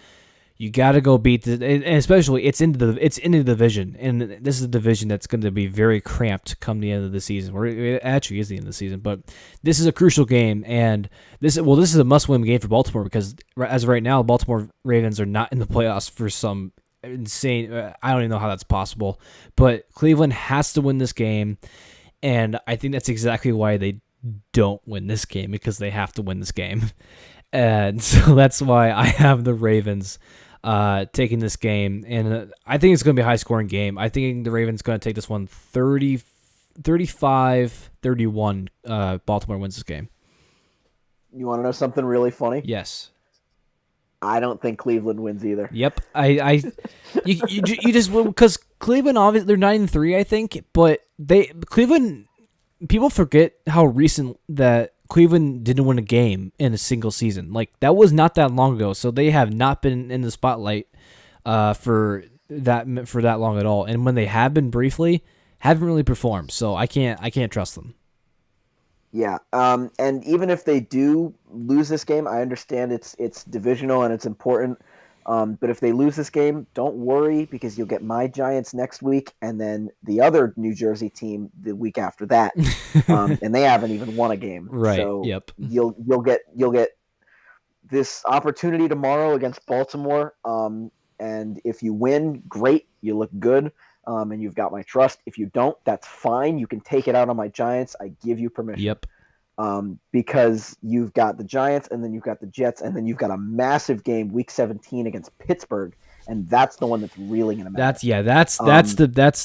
You got to go beat the, and especially it's in the division, and this is a division that's going to be very cramped come the end of the season. Or it actually is the end of the season, but this is a crucial game, and this is a must-win game for Baltimore because as of right now, the Baltimore Ravens are not in the playoffs for some insane. I don't even know how that's possible, but Cleveland has to win this game, and I think that's exactly why they don't win this game because they have to win this game, and so that's why I have the Ravens taking this game, and I think it's going to be a high-scoring game. I think the Ravens going to take this one 35-31. Baltimore wins this game. You want to know something really funny? Yes. I don't think Cleveland wins either. Yep. You just because Cleveland obviously they're 9-3, I think, but Cleveland people forget how recent that Cleveland didn't win a game in a single season. Like that was not that long ago, so they have not been in the spotlight for that long at all. And when they have been briefly, haven't really performed. So I can't trust them. Yeah, and even if they do lose this game, I understand it's divisional and it's important. But if they lose this game, don't worry because you'll get my Giants next week, and then the other New Jersey team the week after that, and they haven't even won a game. Right. So yep. You'll get this opportunity tomorrow against Baltimore. And if you win, great, you look good, and you've got my trust. If you don't, that's fine. You can take it out on my Giants. I give you permission. Yep. Because you've got the Giants, and then you've got the Jets, and then you've got a massive game, Week 17 against Pittsburgh, and that's the one that's really going to matter. That's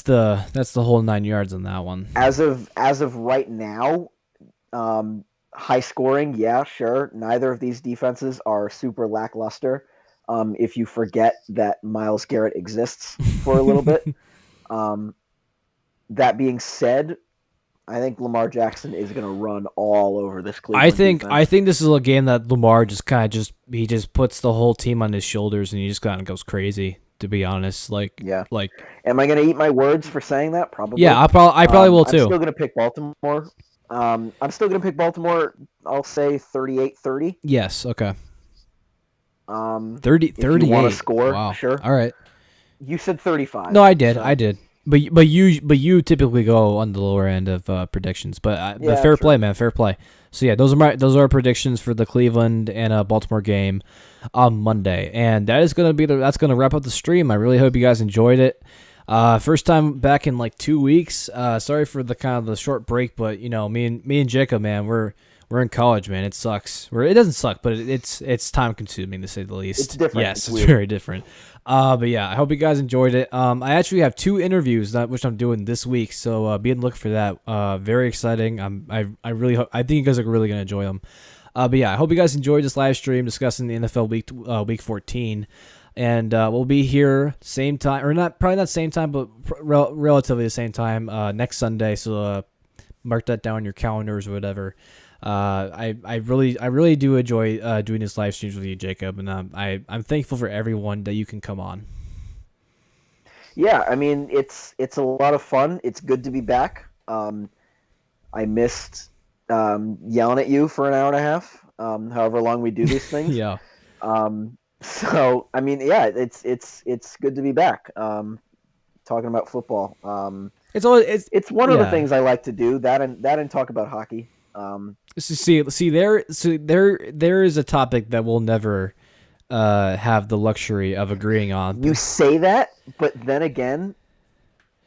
the whole 9 yards on that one. As of right now, high scoring, yeah, sure. Neither of these defenses are super lackluster. If you forget that Myles Garrett exists for a little bit. That being said, I think Lamar Jackson is going to run all over this Cleveland defense. I think this is a game that Lamar just puts the whole team on his shoulders and he just kind of goes crazy. To be honest, am I going to eat my words for saying that? Probably. Yeah, I probably will too. I'm still going to pick Baltimore. I'll say 38-30. Yes. Okay. 38. If you want to score, wow. Sure. All right. You said 35. No, I did. So. I did. But you typically go on the lower end of predictions. But fair play, man. Fair play. So yeah, those are our predictions for the Cleveland and Baltimore game on Monday, and that's gonna wrap up the stream. I really hope you guys enjoyed it. First time back in like 2 weeks. Sorry for the kind of the short break, but me and Jacob, man, we're in college, man. It sucks. It doesn't suck, but it's time consuming to say the least. It's different. Yes, it's very different. But yeah, I hope you guys enjoyed it. I actually have 2 interviews which I'm doing this week, so be on the look for that. Very exciting. I really hope. I think you guys are really gonna enjoy them. But yeah, I hope you guys enjoyed this live stream discussing the NFL week 14, and we'll be here same time or probably not same time, but relatively the same time next Sunday. So mark that down in your calendars or whatever. I really do enjoy doing this live streams with you, Jacob, and I'm thankful for everyone that you can come on. Yeah, I mean it's a lot of fun. It's good to be back. I missed yelling at you for an hour and a half, however long we do these things. Yeah. So I mean, yeah, it's good to be back. Talking about football. It's one of the things I like to do. That and talk about hockey. There is a topic that we'll never have the luxury of agreeing on. You say that, but then again,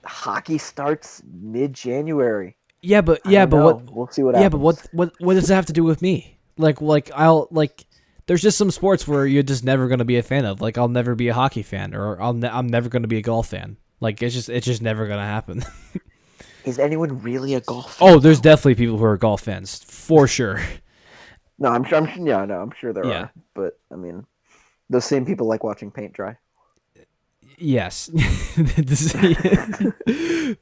hockey starts mid-January. Yeah, but what? We'll see what happens. Yeah, but what does it have to do with me? There's just some sports where you're just never gonna be a fan of. Like I'll never be a hockey fan, or I'm never gonna be a golf fan. Like it's just never gonna happen. Is anyone really a golf fan? Oh, there's definitely people who are golf fans, for sure. No, I'm sure there are. But I mean, those same people like watching paint dry. Yes.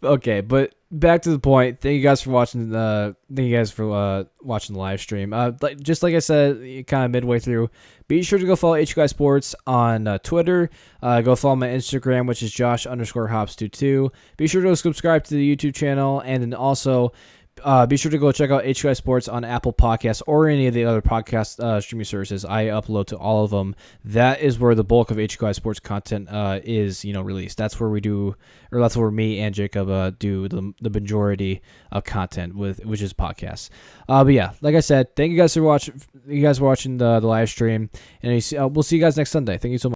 Okay, but back to the point. Thank you guys for watching. Watching the live stream. Just like I said, kind of midway through, be sure to go follow HQI Sports on Twitter. Go follow my Instagram, which is Josh_Hops22. Be sure to subscribe to the YouTube channel, and then also be sure to go check out HQI Sports on Apple Podcasts or any of the other podcast streaming services. I upload to all of them. That is where the bulk of HQI Sports content is, released. That's where we do, or that's where me and Jacob do the majority of content which is podcasts. But yeah, like I said, thank you guys for watching. You guys for watching the live stream, and we'll see you guys next Sunday. Thank you so much.